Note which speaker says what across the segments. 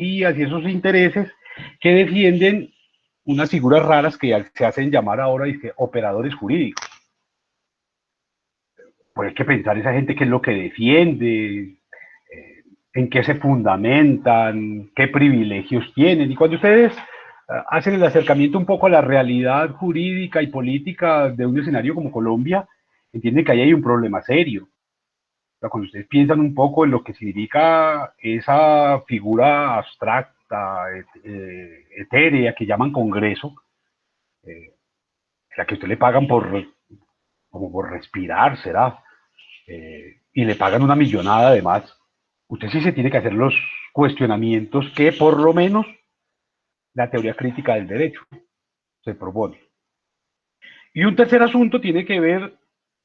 Speaker 1: y esos intereses que defienden unas figuras raras que se hacen llamar ahora operadores jurídicos. Pues hay que pensar esa gente qué es lo que defiende, en qué se fundamentan, qué privilegios tienen. Y cuando ustedes hacen el acercamiento un poco a la realidad jurídica y política de un escenario como Colombia, entienden que ahí hay un problema serio. O sea, cuando ustedes piensan un poco en lo que significa esa figura abstracta, etérea, que llaman Congreso, la que usted le pagan como por respirar, será, y le pagan una millonada además, usted sí se tiene que hacer los cuestionamientos que por lo menos la teoría crítica del derecho se propone. Y un tercer asunto tiene que ver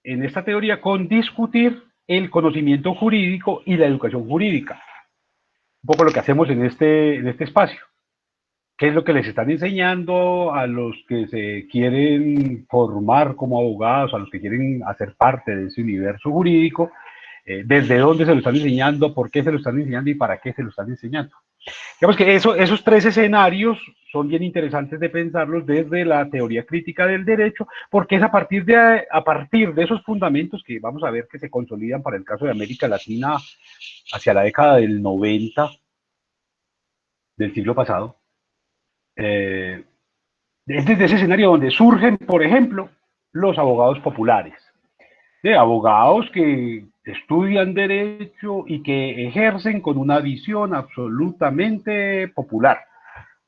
Speaker 1: en esta teoría con discutir el conocimiento jurídico y la educación jurídica. Un poco lo que hacemos en este espacio. ¿Qué es lo que les están enseñando a los que se quieren formar como abogados, a los que quieren hacer parte de ese universo jurídico? ¿Desde dónde se lo están enseñando? ¿Por qué se lo están enseñando? ¿Y para qué se lo están enseñando? Digamos que esos tres escenarios son bien interesantes de pensarlos desde la teoría crítica del derecho, porque es a partir de esos fundamentos que vamos a ver que se consolidan para el caso de América Latina hacia la década del 90 del siglo pasado. Es desde ese escenario donde surgen, por ejemplo, los abogados populares, de abogados que estudian derecho y que ejercen con una visión absolutamente popular,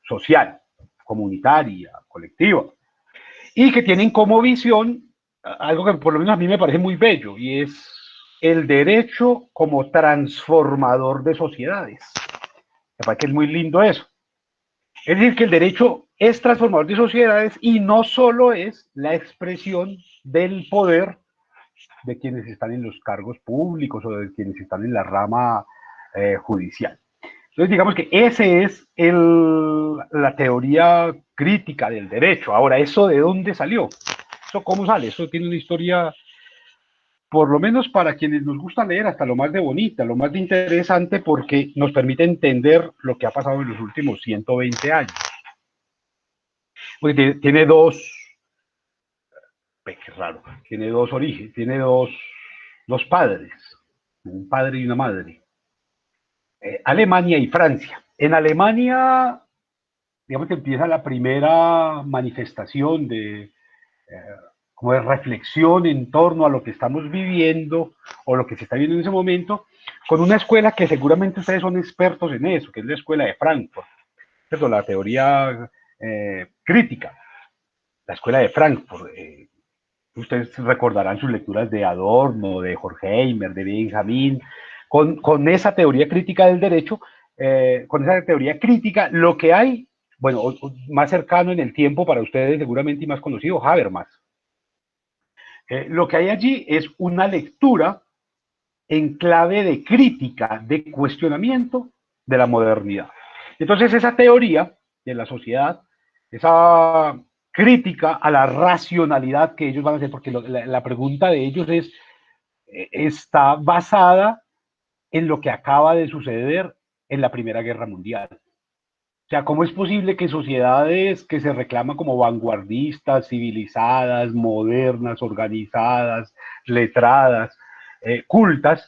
Speaker 1: social, comunitaria, colectiva, y que tienen como visión algo que por lo menos a mí me parece muy bello, y es el derecho como transformador de sociedades. Me parece que es muy lindo eso. Es decir, que el derecho es transformador de sociedades y no solo es la expresión del poder de quienes están en los cargos públicos o de quienes están en la rama judicial. Entonces, digamos que ese es la teoría crítica del derecho. Ahora, ¿eso de dónde salió? ¿Eso cómo sale? Eso tiene una historia, por lo menos para quienes nos gusta leer, hasta lo más de bonita, lo más de interesante, porque nos permite entender lo que ha pasado en los últimos 120 años. Porque tiene dos, qué raro, tiene dos orígenes, tiene dos padres, un padre y una madre. Alemania y Francia. En Alemania, digamos que empieza la primera manifestación como de reflexión en torno a lo que estamos viviendo o lo que se está viendo en ese momento, con una escuela que seguramente ustedes son expertos en eso, que es la escuela de Frankfurt, ¿cierto? La teoría crítica, la escuela de Frankfurt. Ustedes recordarán sus lecturas de Adorno, de Horkheimer, de Benjamin, con esa teoría crítica del derecho, con esa teoría crítica, lo que hay, bueno, más cercano en el tiempo para ustedes seguramente y más conocido, Habermas. Lo que hay allí es una lectura en clave de crítica, de cuestionamiento de la modernidad. Entonces esa teoría de la sociedad, esa crítica a la racionalidad que ellos van a hacer, porque la pregunta de ellos está basada en lo que acaba de suceder en la Primera Guerra Mundial. O sea, ¿cómo es posible que sociedades que se reclaman como vanguardistas, civilizadas, modernas, organizadas, letradas, cultas,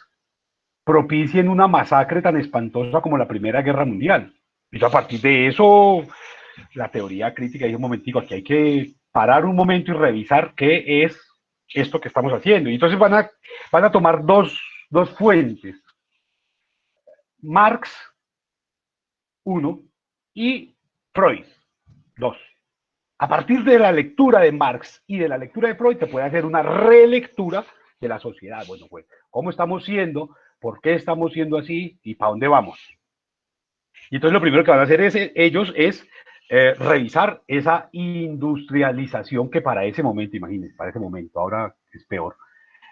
Speaker 1: propicien una masacre tan espantosa como la Primera Guerra Mundial? Y a partir de eso, la teoría crítica dice un momentico, aquí hay que parar un momento y revisar qué es esto que estamos haciendo. Y entonces van a tomar dos fuentes. Marx, uno, y Freud, dos. A partir de la lectura de Marx y de la lectura de Freud, se puede hacer una relectura de la sociedad. Bueno, pues, ¿cómo estamos siendo? ¿Por qué estamos siendo así? ¿Y para dónde vamos? Y entonces lo primero que van a hacer ellos es revisar esa industrialización que para ese momento, imagínense, para ese momento, ahora es peor,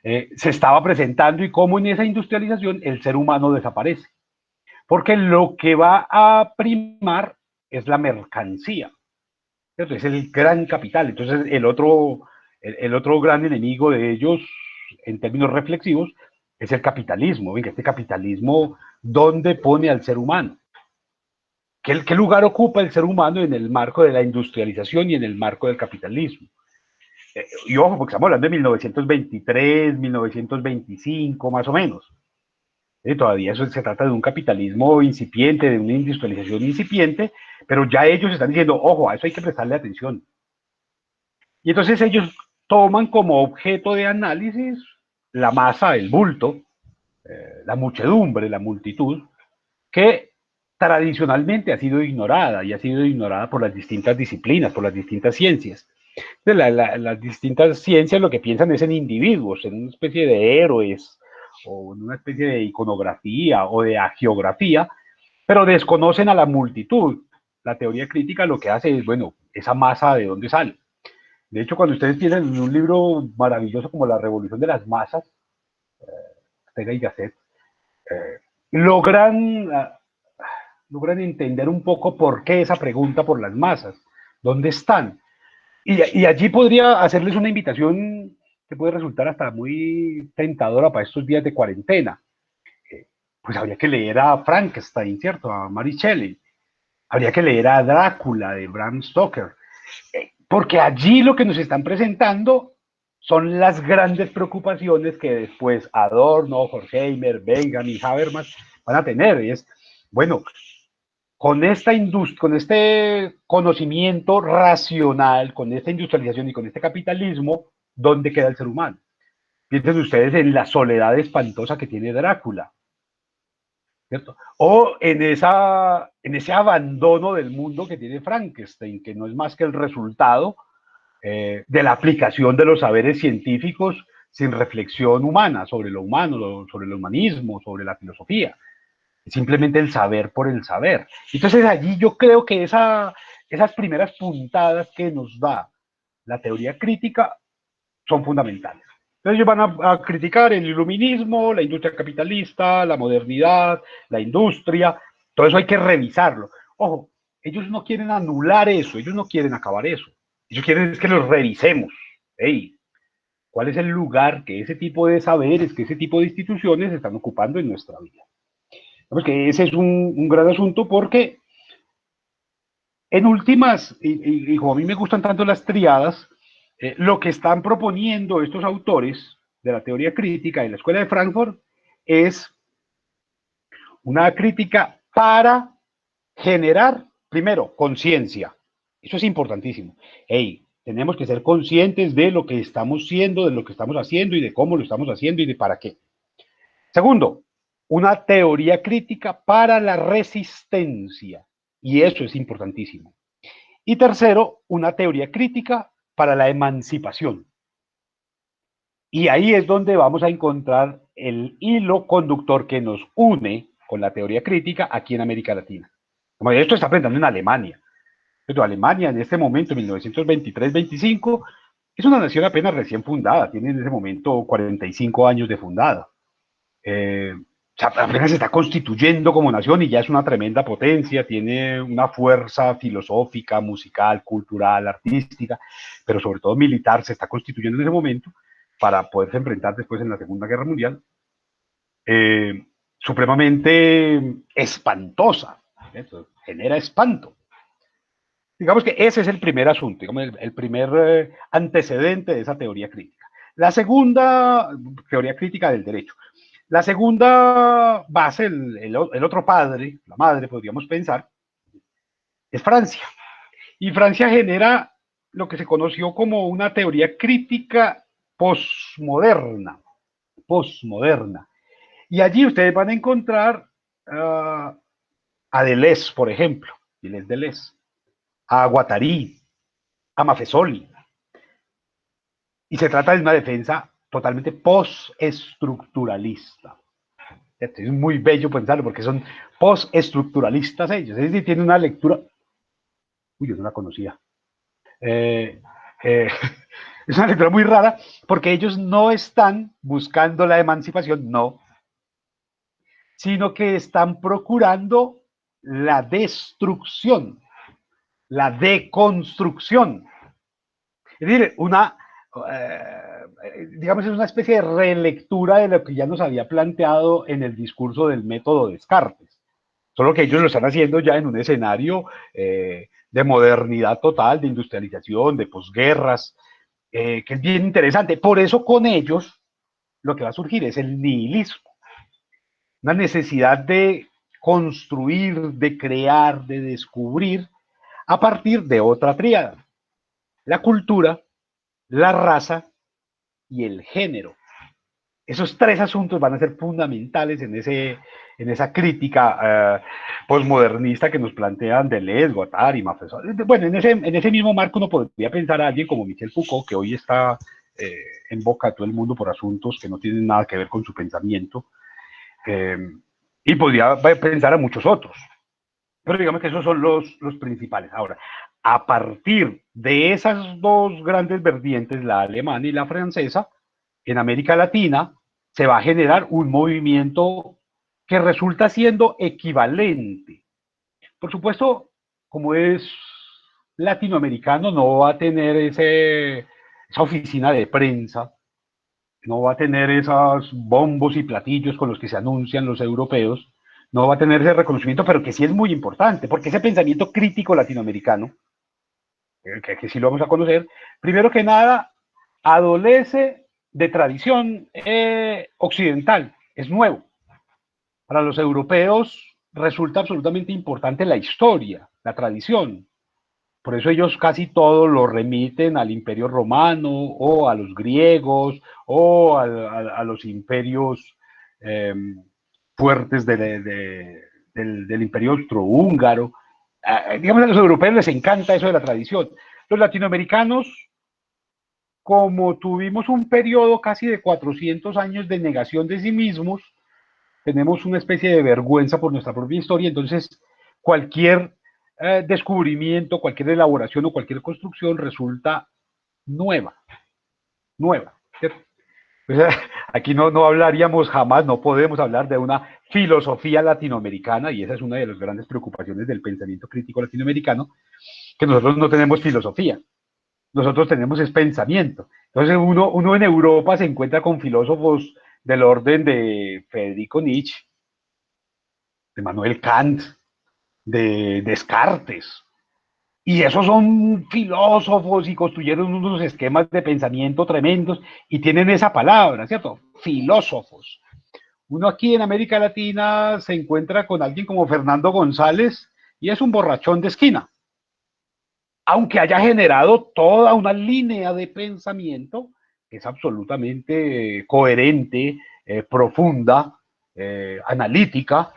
Speaker 1: se estaba presentando y cómo en esa industrialización el ser humano desaparece. Porque lo que va a primar es la mercancía. ¿Cierto? Es el gran capital. Entonces el otro gran enemigo de ellos, en términos reflexivos, es el capitalismo. Venga, este capitalismo, ¿dónde pone al ser humano? ¿Qué lugar ocupa el ser humano en el marco de la industrialización y en el marco del capitalismo? Y ojo, porque estamos hablando de 1923, 1925, más o menos. Todavía eso se trata de un capitalismo incipiente, de una industrialización incipiente, pero ya ellos están diciendo, ojo, a eso hay que prestarle atención. Y entonces ellos toman como objeto de análisis la masa, el bulto, la muchedumbre, la multitud, que tradicionalmente ha sido ignorada y ha sido ignorada por las distintas disciplinas, por las distintas ciencias. Las distintas ciencias lo que piensan es en individuos, en una especie de héroes o en una especie de iconografía o de hagiografía, pero desconocen a la multitud. La teoría crítica lo que hace es, bueno, esa masa de dónde sale. De hecho, cuando ustedes tienen un libro maravilloso como La Revolución de las Masas, Ortega y Gasset, logran, logran entender un poco por qué esa pregunta por las masas, dónde están. Y allí podría hacerles una invitación que puede resultar hasta muy tentadora para estos días de cuarentena. Pues habría que leer a Frankenstein, ¿cierto? A Mary Shelley. Habría que leer a Drácula de Bram Stoker. Porque allí lo que nos están presentando son las grandes preocupaciones que después Adorno, Horkheimer, Benjamin, Habermas van a tener. Y es, bueno, con esta industria, con este conocimiento racional, con esta industrialización y con este capitalismo, ¿dónde queda el ser humano? Piensen ustedes en la soledad espantosa que tiene Drácula, ¿cierto? O en ese abandono del mundo que tiene Frankenstein, que no es más que el resultado de la aplicación de los saberes científicos sin reflexión humana sobre lo humano, sobre el humanismo, sobre la filosofía. Simplemente el saber por el saber. Entonces allí yo creo que esas primeras puntadas que nos da la teoría crítica son fundamentales. Entonces ellos van a criticar el iluminismo, la industria capitalista, la modernidad, la industria, todo eso hay que revisarlo. Ojo, ellos no quieren anular eso, ellos no quieren acabar eso. Ellos quieren es que los revisemos. Hey, ¿cuál es el lugar que ese tipo de saberes, que ese tipo de instituciones están ocupando en nuestra vida? Que ese es un gran asunto porque en últimas, y como a mí me gustan tanto las triadas, lo que están proponiendo estos autores de la teoría crítica de la Escuela de Frankfurt es una crítica para generar, primero, conciencia. Eso es importantísimo. Hey, tenemos que ser conscientes de lo que estamos siendo, de lo que estamos haciendo y de cómo lo estamos haciendo y de para qué. Segundo, una teoría crítica para la resistencia. Y eso es importantísimo. Y tercero, una teoría crítica para la emancipación. Y ahí es donde vamos a encontrar el hilo conductor que nos une con la teoría crítica aquí en América Latina. Como esto está aprendiendo en Alemania. Pero Alemania en este momento, 1923-25, es una nación apenas recién fundada, tiene en ese momento 45 años de fundada. O sea, apenas se está constituyendo como nación y ya es una tremenda potencia, tiene una fuerza filosófica, musical, cultural, artística, pero sobre todo militar, se está constituyendo en ese momento para poderse enfrentar después en la Segunda Guerra Mundial, supremamente espantosa, eso genera espanto. Digamos que ese es el primer asunto, digamos, el primer antecedente de esa teoría crítica. La segunda, teoría crítica del derecho. La segunda base, el otro padre, la madre, podríamos pensar, es Francia. Y Francia genera lo que se conoció como una teoría crítica postmoderna. Postmoderna. Y allí ustedes van a encontrar a Deleuze, por ejemplo, Gilles Deleuze, a Guattari, a Maffesoli. Y se trata de una defensa totalmente postestructuralista. Es muy bello pensarlo porque son postestructuralistas ellos. Es decir, tienen una lectura. Uy, yo no la conocía. Eh, eh, es una lectura muy rara porque ellos no están buscando la emancipación, no, sino que están procurando la destrucción, la deconstrucción. Es decir, digamos, es una especie de relectura de lo que ya nos había planteado en el discurso del método Descartes, solo que ellos lo están haciendo ya en un escenario de modernidad total, de industrialización, de posguerras, que es bien interesante. Por eso con ellos lo que va a surgir es el nihilismo, una necesidad de construir, de crear, de descubrir a partir de otra tríada: la cultura, la raza y el género. Esos tres asuntos van a ser fundamentales en esa crítica posmodernista que nos plantean Deleuze, Guattari, Maffesol. Bueno, en ese mismo marco uno podría pensar a alguien como Michel Foucault, que hoy está en boca de todo el mundo por asuntos que no tienen nada que ver con su pensamiento, eh, y podría pensar a muchos otros. Pero digamos que esos son los principales. Ahora, a partir de esas dos grandes vertientes, la alemana y la francesa, en América Latina se va a generar un movimiento que resulta siendo equivalente. Por supuesto, como es latinoamericano, no va a tener esa oficina de prensa, no va a tener esos bombos y platillos con los que se anuncian los europeos, no va a tener ese reconocimiento, pero que sí es muy importante, porque ese pensamiento crítico latinoamericano, que sí lo vamos a conocer, primero que nada, adolece de tradición occidental, es nuevo. Para los europeos resulta absolutamente importante la historia, la tradición. Por eso ellos casi todo lo remiten al Imperio Romano o a los griegos o a los imperios eh, fuertes del Imperio Austrohúngaro. Digamos, a los europeos les encanta eso de la tradición. Los latinoamericanos, como tuvimos un periodo casi de 400 años de negación de sí mismos, tenemos una especie de vergüenza por nuestra propia historia, entonces cualquier descubrimiento, cualquier elaboración o cualquier construcción resulta nueva, nueva, ¿cierto? Pues, aquí no hablaríamos jamás, no podemos hablar de una filosofía latinoamericana, y esa es una de las grandes preocupaciones del pensamiento crítico latinoamericano, que nosotros no tenemos filosofía, nosotros tenemos es pensamiento. Entonces uno en Europa se encuentra con filósofos del orden de Federico Nietzsche, de Manuel Kant, de Descartes. Y esos son filósofos y construyeron unos esquemas de pensamiento tremendos y tienen esa palabra, ¿cierto? Filósofos. Uno aquí en América Latina se encuentra con alguien como Fernando González y es un borrachón de esquina, aunque haya generado toda una línea de pensamiento que es absolutamente coherente, profunda, analítica.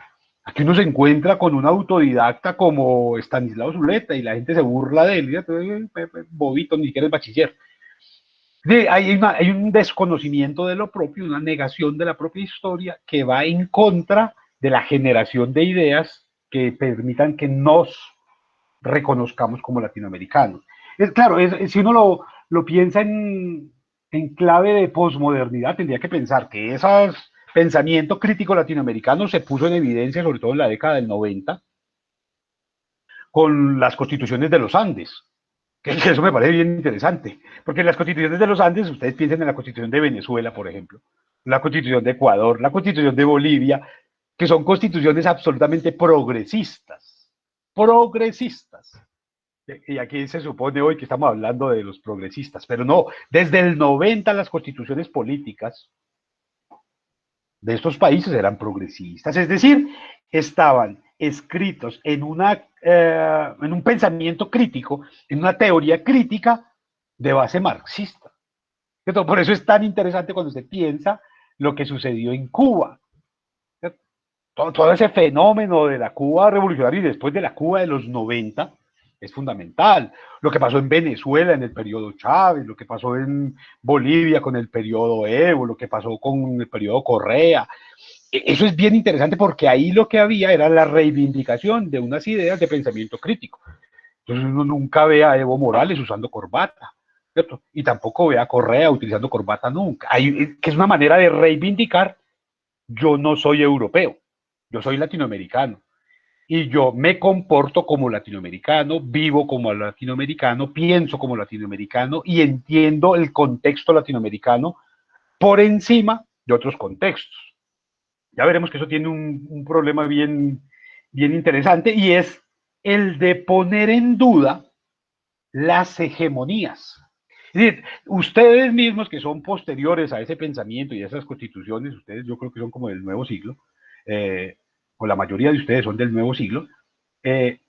Speaker 1: Aquí uno se encuentra con un autodidacta como Estanislao Zuleta y la gente se burla de él, bobito, ni siquiera es bachiller. Hay un desconocimiento de lo propio, una negación de la propia historia que va en contra de la generación de ideas que permitan que nos reconozcamos como latinoamericanos. Claro, si uno lo piensa en clave de posmodernidad, tendría que pensar que ese pensamiento crítico latinoamericano se puso en evidencia, sobre todo en la década del 90, con las constituciones de los Andes. Que eso me parece bien interesante, porque en las constituciones de los Andes, ustedes piensen en la constitución de Venezuela, por ejemplo, la constitución de Ecuador, la constitución de Bolivia, que son constituciones absolutamente progresistas, progresistas. Y aquí se supone hoy que estamos hablando de los progresistas, pero no, desde el 90 las constituciones políticas de estos países eran progresistas, es decir, estaban escritos en un pensamiento crítico, en una teoría crítica de base marxista. Por eso es tan interesante cuando se piensa lo que sucedió en Cuba. Todo ese fenómeno de la Cuba revolucionaria y después de la Cuba de los 90 es fundamental. Lo que pasó en Venezuela en el periodo Chávez, lo que pasó en Bolivia con el periodo Evo, lo que pasó con el periodo Correa. Eso es bien interesante porque ahí lo que había era la reivindicación de unas ideas de pensamiento crítico. Entonces uno nunca ve a Evo Morales usando corbata, ¿cierto? Y tampoco ve a Correa utilizando corbata nunca. Que es una manera de reivindicar: yo no soy europeo, yo soy latinoamericano. Y yo me comporto como latinoamericano, vivo como latinoamericano, pienso como latinoamericano y entiendo el contexto latinoamericano por encima de otros contextos. Ya veremos que eso tiene un problema bien bien interesante, y es el de poner en duda las hegemonías. Es decir, ustedes mismos que son posteriores a ese pensamiento y a esas constituciones, ustedes yo creo que son como del nuevo siglo, o la mayoría de ustedes son del nuevo siglo, eh,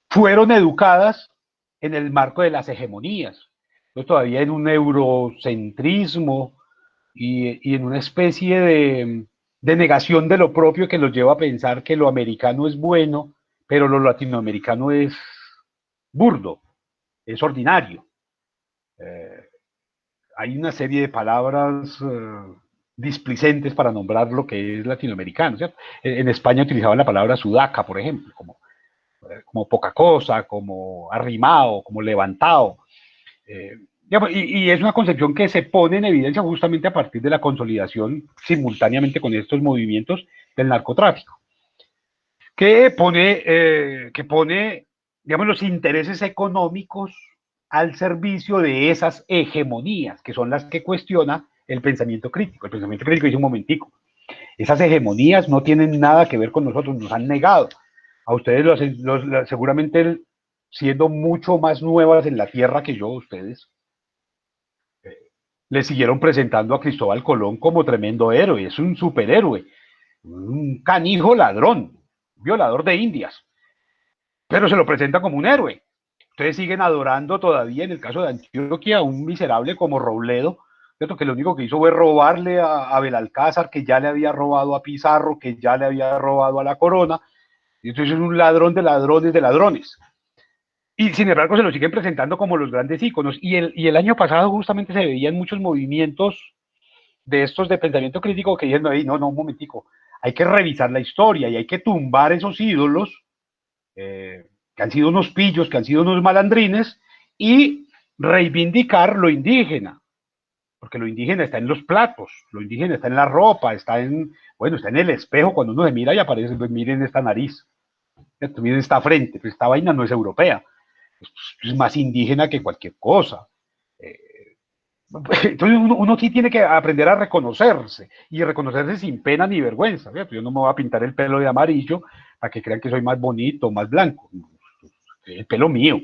Speaker 1: fueron educadas en el marco de las hegemonías. Entonces, todavía en un eurocentrismo y en una especie de negación de lo propio que los lleva a pensar que lo americano es bueno, pero lo latinoamericano es burdo, es ordinario. Eh, Hay una serie de palabras displicentes para nombrar lo que es latinoamericano, ¿cierto? En España utilizaban la palabra sudaca, por ejemplo, como poca cosa, como arrimado, como levantado. Eh, y es una concepción que se pone en evidencia justamente a partir de la consolidación simultáneamente con estos movimientos del narcotráfico, que pone, digamos, los intereses económicos al servicio de esas hegemonías, que son las que cuestiona el pensamiento crítico. El pensamiento crítico dice un momentico, esas hegemonías no tienen nada que ver con nosotros, nos han negado. A ustedes seguramente siendo mucho más nuevas en la tierra que yo, ustedes le siguieron presentando a Cristóbal Colón como tremendo héroe, es un superhéroe, un canijo ladrón, violador de indias, pero se lo presenta como un héroe. Ustedes siguen adorando todavía, en el caso de Antioquia, a un miserable como Robledo, ¿cierto? Que lo único que hizo fue robarle a Belalcázar, que ya le había robado a Pizarro, que ya le había robado a la corona, y entonces es un ladrón de ladrones de ladrones. Y sin embargo se lo siguen presentando como los grandes íconos. Y el año pasado justamente se veían muchos movimientos de estos de pensamiento crítico que dicen, no, un momentico, hay que revisar la historia y hay que tumbar esos ídolos que han sido unos pillos, que han sido unos malandrines, y reivindicar lo indígena, porque lo indígena está en los platos, lo indígena está en la ropa, está en el espejo, cuando uno se mira y aparece, pues miren esta nariz, miren esta frente, pues esta vaina no es europea, es más indígena que cualquier cosa. Entonces uno sí tiene que aprender a reconocerse y reconocerse sin pena ni vergüenza. ¿Cierto? Yo no me voy a pintar el pelo de amarillo para que crean que soy más bonito, más blanco. El pelo mío,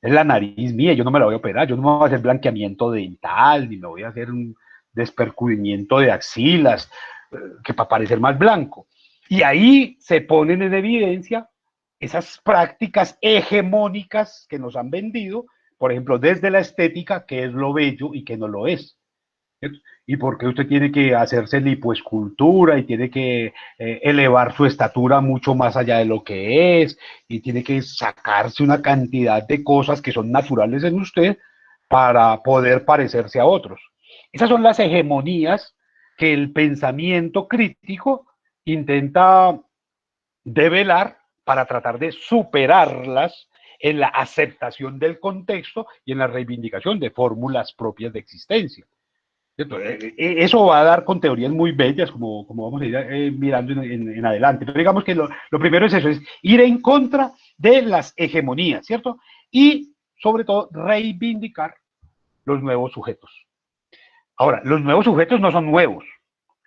Speaker 1: es la nariz mía, yo no me la voy a operar, yo no me voy a hacer blanqueamiento dental, ni me voy a hacer un despercubrimiento de axilas, que para parecer más blanco. Y ahí se ponen en evidencia esas prácticas hegemónicas que nos han vendido, por ejemplo, desde la estética, que es lo bello y que no lo es. ¿Cierto? Y por qué usted tiene que hacerse lipoescultura y tiene que elevar su estatura mucho más allá de lo que es, y tiene que sacarse una cantidad de cosas que son naturales en usted para poder parecerse a otros. Esas son las hegemonías que el pensamiento crítico intenta develar para tratar de superarlas en la aceptación del contexto y en la reivindicación de fórmulas propias de existencia. Eso va a dar con teorías muy bellas, como vamos a ir mirando en adelante. Pero digamos que lo primero es eso, es ir en contra de las hegemonías, ¿cierto? Y sobre todo reivindicar los nuevos sujetos. Ahora, los nuevos sujetos no son nuevos.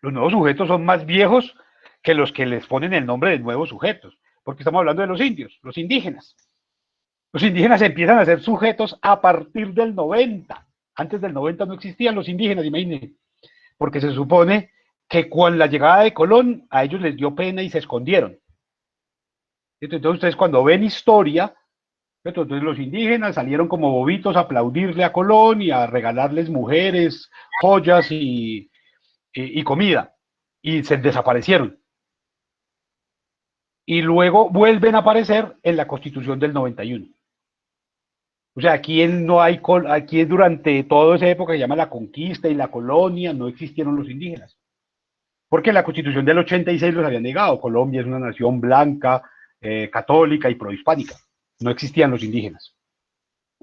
Speaker 1: Los nuevos sujetos son más viejos que los que les ponen el nombre de nuevos sujetos, porque estamos hablando de los indios, los indígenas. Los indígenas empiezan a ser sujetos a partir del 90. Antes del 90 no existían los indígenas, imagínense, porque se supone que con la llegada de Colón a ellos les dio pena y se escondieron. Entonces ustedes cuando ven historia, entonces los indígenas salieron como bobitos a aplaudirle a Colón y a regalarles mujeres, joyas y comida, y se desaparecieron. Y luego vuelven a aparecer en la Constitución del 91. O sea, aquí durante toda esa época que se llama la conquista y la colonia, no existieron los indígenas. Porque la Constitución del 86 los habían negado. Colombia es una nación blanca, católica y prohispánica. No existían los indígenas.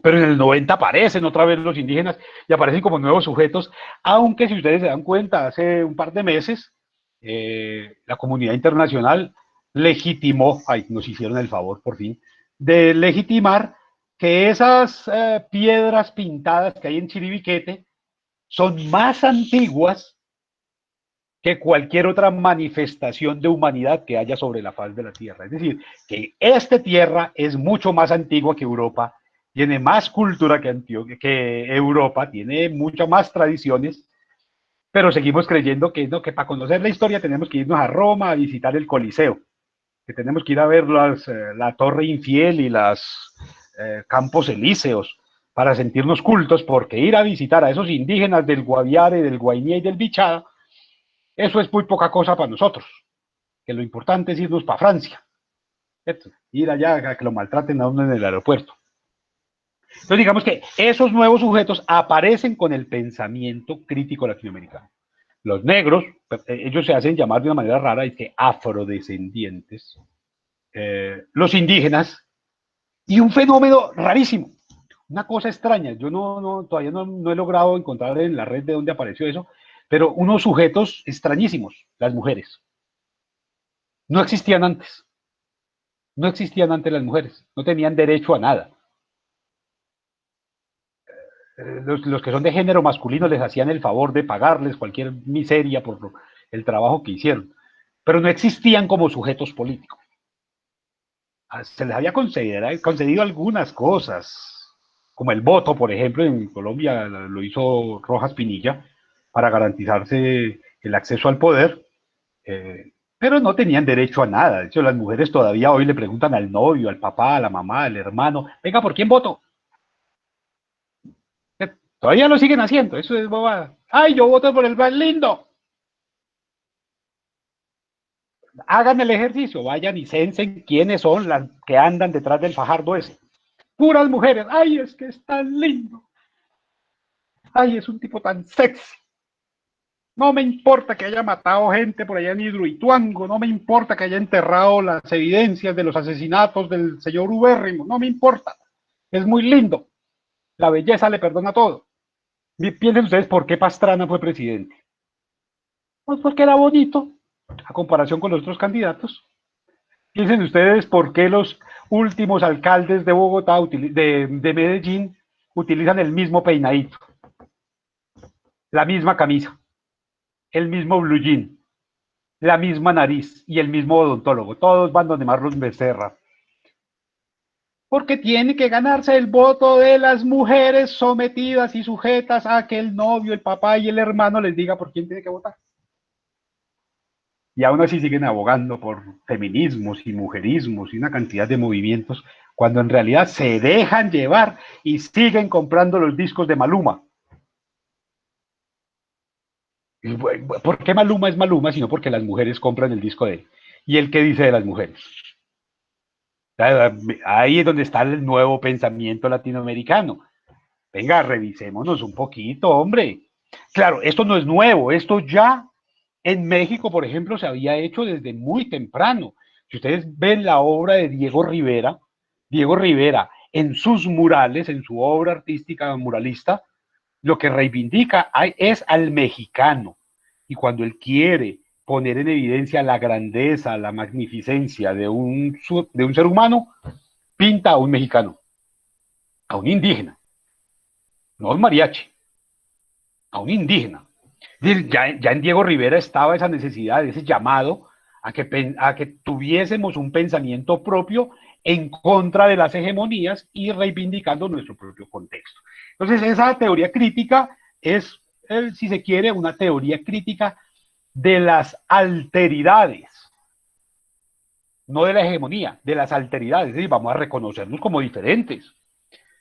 Speaker 1: Pero en el 90 aparecen otra vez los indígenas y aparecen como nuevos sujetos, aunque si ustedes se dan cuenta, hace un par de meses, la comunidad internacional legitimó, nos hicieron el favor por fin, de legitimar que esas piedras pintadas que hay en Chiribiquete son más antiguas que cualquier otra manifestación de humanidad que haya sobre la faz de la Tierra. Es decir, que esta Tierra es mucho más antigua que Europa, tiene más cultura que Europa, tiene muchas más tradiciones, pero seguimos creyendo que, no, que para conocer la historia tenemos que irnos a Roma a visitar el Coliseo, que tenemos que ir a ver la Torre Infiel y los Campos Elíseos para sentirnos cultos, porque ir a visitar a esos indígenas del Guaviare, del Guainía y del Bichada, eso es muy poca cosa para nosotros, que lo importante es irnos para Francia, ¿cierto? Ir allá a que lo maltraten a uno en el aeropuerto. Entonces digamos que esos nuevos sujetos aparecen con el pensamiento crítico latinoamericano. Los negros, ellos se hacen llamar de una manera rara, es que afrodescendientes, los indígenas, y un fenómeno rarísimo, una cosa extraña, yo todavía no he logrado encontrar en la red de dónde apareció eso, pero unos sujetos extrañísimos, las mujeres. No existían antes. No existían antes las mujeres. No tenían derecho a nada. Los que son de género masculino les hacían el favor de pagarles cualquier miseria por el trabajo que hicieron. Pero no existían como sujetos políticos. Se les había concedido algunas cosas, como el voto, por ejemplo, en Colombia lo hizo Rojas Pinilla para garantizarse el acceso al poder. Pero no tenían derecho a nada. De hecho, las mujeres todavía hoy le preguntan al novio, al papá, a la mamá, al hermano, venga, ¿por quién voto? Todavía lo siguen haciendo, eso es bobada. Ay, yo voto por el más lindo. Hagan el ejercicio, vayan y censen quiénes son las que andan detrás del fajardo ese. Puras mujeres, ay, es que es tan lindo. Ay, es un tipo tan sexy. No me importa que haya matado gente por allá en Hidroituango, no me importa que haya enterrado las evidencias de los asesinatos del señor Ubérrimo, no me importa. Es muy lindo. La belleza le perdona todo. Piensen ustedes por qué Pastrana fue presidente. Pues porque era bonito, a comparación con los otros candidatos. Piensen ustedes por qué los últimos alcaldes de Bogotá, de Medellín, utilizan el mismo peinadito, la misma camisa, el mismo blue jean, la misma nariz y el mismo odontólogo. Todos van donde Marlon Becerra. Porque tiene que ganarse el voto de las mujeres sometidas y sujetas a que el novio, el papá y el hermano les diga por quién tiene que votar. Y aún así siguen abogando por feminismos y mujerismos y una cantidad de movimientos, cuando en realidad se dejan llevar y siguen comprando los discos de Maluma. ¿Por qué Maluma es Maluma? Sino porque las mujeres compran el disco de él. ¿Y él qué dice de las mujeres? Ahí es donde está el nuevo pensamiento latinoamericano. Venga, revisémonos un poquito, hombre. Claro, esto no es nuevo, esto ya en México, por ejemplo, se había hecho desde muy temprano. Si ustedes ven la obra de Diego Rivera en sus murales, en su obra artística muralista, lo que reivindica es al mexicano. Y cuando él quiere poner en evidencia la grandeza, la magnificencia de un ser humano, pinta a un mexicano, a un indígena, no a un mariachi, a un indígena. Ya en Diego Rivera estaba esa necesidad, ese llamado a que tuviésemos un pensamiento propio en contra de las hegemonías y reivindicando nuestro propio contexto. Entonces, esa teoría crítica es, si se quiere, una teoría crítica de las alteridades, no de la hegemonía, de las alteridades. Es decir, vamos a reconocernos como diferentes.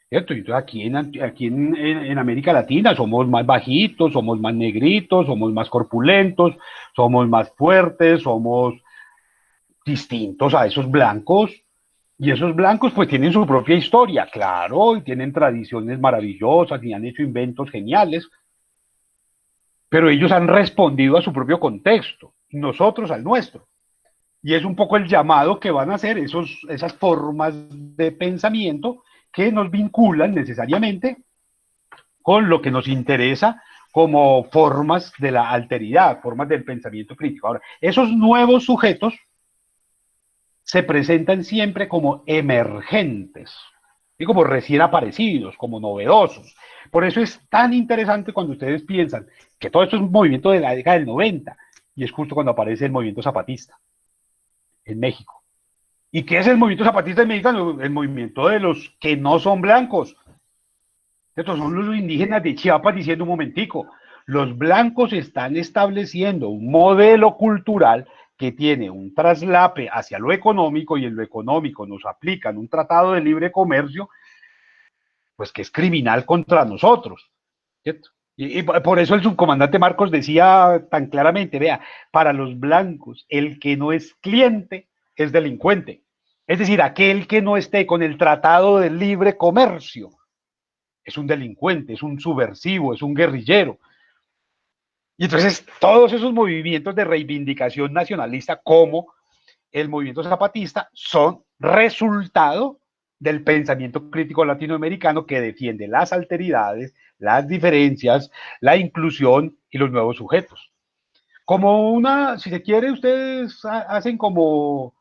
Speaker 1: ¿Cierto? Y entonces aquí en América Latina somos más bajitos, somos más negritos, somos más corpulentos, somos más fuertes, somos distintos a esos blancos. Y esos blancos pues tienen su propia historia, claro, y tienen tradiciones maravillosas y han hecho inventos geniales, pero ellos han respondido a su propio contexto, y nosotros al nuestro. Y es un poco el llamado que van a hacer esas formas de pensamiento que nos vinculan necesariamente con lo que nos interesa como formas de la alteridad, formas del pensamiento crítico. Ahora, esos nuevos sujetos se presentan siempre como emergentes y como recién aparecidos, como novedosos. Por eso es tan interesante cuando ustedes piensan que todo esto es un movimiento de la década del 90, y es justo cuando aparece el movimiento zapatista en México. ¿Y qué es el movimiento zapatista en México? El movimiento de los que no son blancos. Estos son los indígenas de Chiapas diciendo un momentico, los blancos están estableciendo un modelo cultural que tiene un traslape hacia lo económico y en lo económico nos aplican un tratado de libre comercio, pues que es criminal contra nosotros, ¿cierto? Y por eso el subcomandante Marcos decía tan claramente, vea, para los blancos el que no es cliente es delincuente. Es decir, aquel que no esté con el tratado de libre comercio es un delincuente, es un subversivo, es un guerrillero. Y entonces todos esos movimientos de reivindicación nacionalista como el movimiento zapatista son resultado del pensamiento crítico latinoamericano que defiende las alteridades, las diferencias, la inclusión y los nuevos sujetos. Como una, si se quiere, ustedes hacen como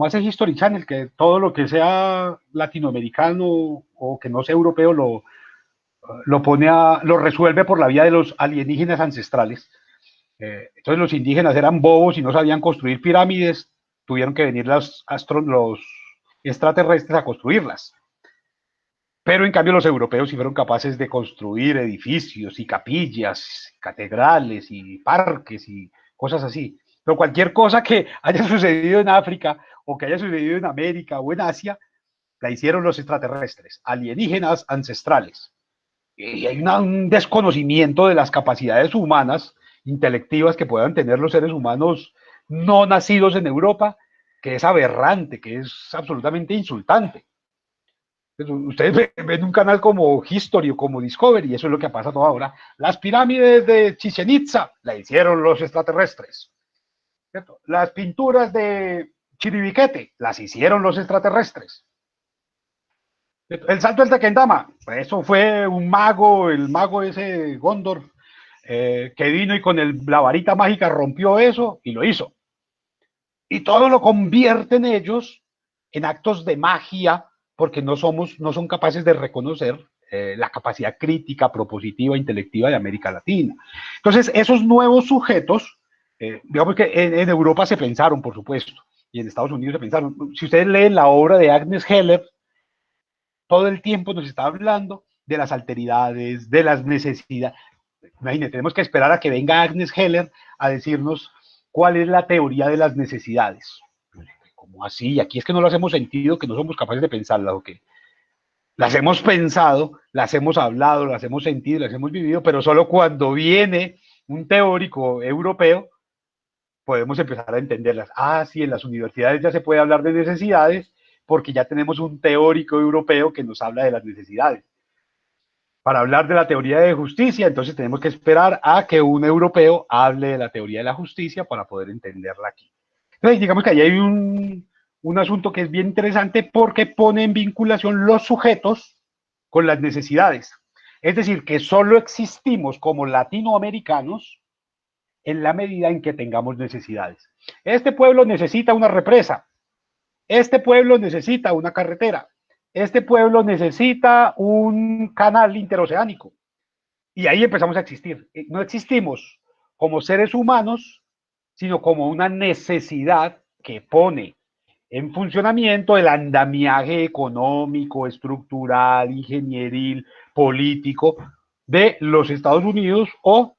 Speaker 1: hace History Channel, que todo lo que sea latinoamericano o que no sea europeo lo resuelve por la vía de los alienígenas ancestrales. Entonces los indígenas eran bobos y no sabían construir pirámides, tuvieron que venir los extraterrestres a construirlas. Pero en cambio los europeos sí fueron capaces de construir edificios y capillas, catedrales y parques y cosas así. Pero cualquier cosa que haya sucedido en África o que haya sucedido en América o en Asia, la hicieron los extraterrestres, alienígenas ancestrales. Y hay un desconocimiento de las capacidades humanas, intelectivas que puedan tener los seres humanos no nacidos en Europa, que es aberrante, que es absolutamente insultante. Ustedes ven un canal como History o como Discovery, y eso es lo que pasa toda hora. Las pirámides de Chichen Itza la hicieron los extraterrestres. ¿Cierto? Las pinturas de Chiribiquete las hicieron los extraterrestres. El salto del Tequendama, eso fue un mago, el mago ese Gondor, que vino y con la varita mágica rompió eso y lo hizo. Y todo lo convierten ellos en actos de magia porque no son capaces de reconocer la capacidad crítica, propositiva, intelectiva de América Latina. Entonces, esos nuevos sujetos, digamos que en Europa se pensaron, por supuesto, y en Estados Unidos se pensaron. Si ustedes leen la obra de Agnes Heller, todo el tiempo nos está hablando de las alteridades, de las necesidades. Imagínense, tenemos que esperar a que venga Agnes Heller a decirnos cuál es la teoría de las necesidades. ¿Cómo así? Aquí es que no las hemos sentido, que no somos capaces de pensarlas, ¿o qué? Las hemos pensado, las hemos hablado, las hemos sentido, las hemos vivido, pero solo cuando viene un teórico europeo podemos empezar a entenderlas. Ah, sí, en las universidades ya se puede hablar de necesidades porque ya tenemos un teórico europeo que nos habla de las necesidades. Para hablar de la teoría de justicia, entonces tenemos que esperar a que un europeo hable de la teoría de la justicia para poder entenderla aquí. Entonces, digamos que ahí hay un asunto que es bien interesante porque pone en vinculación los sujetos con las necesidades. Es decir, que solo existimos como latinoamericanos en la medida en que tengamos necesidades. Este pueblo necesita una represa, este pueblo necesita una carretera, este pueblo necesita un canal interoceánico. Y ahí empezamos a existir. No existimos como seres humanos, sino como una necesidad que pone en funcionamiento el andamiaje económico, estructural, ingenieril, político de los Estados Unidos o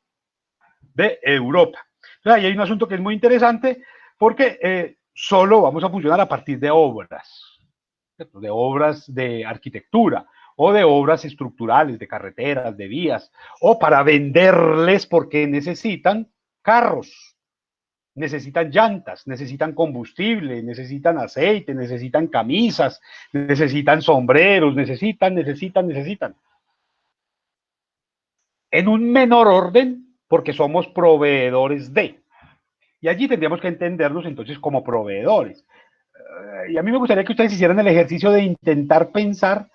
Speaker 1: de Europa. Entonces, ahí hay un asunto que es muy interesante porque solo vamos a funcionar a partir de obras de arquitectura o de obras estructurales, de carreteras, de vías, o para venderles porque necesitan carros, necesitan llantas, necesitan combustible, necesitan aceite, necesitan camisas, necesitan sombreros, necesitan. En un menor orden, porque somos proveedores de. Y allí tendríamos que entendernos entonces como proveedores. Y a mí me gustaría que ustedes hicieran el ejercicio de intentar pensar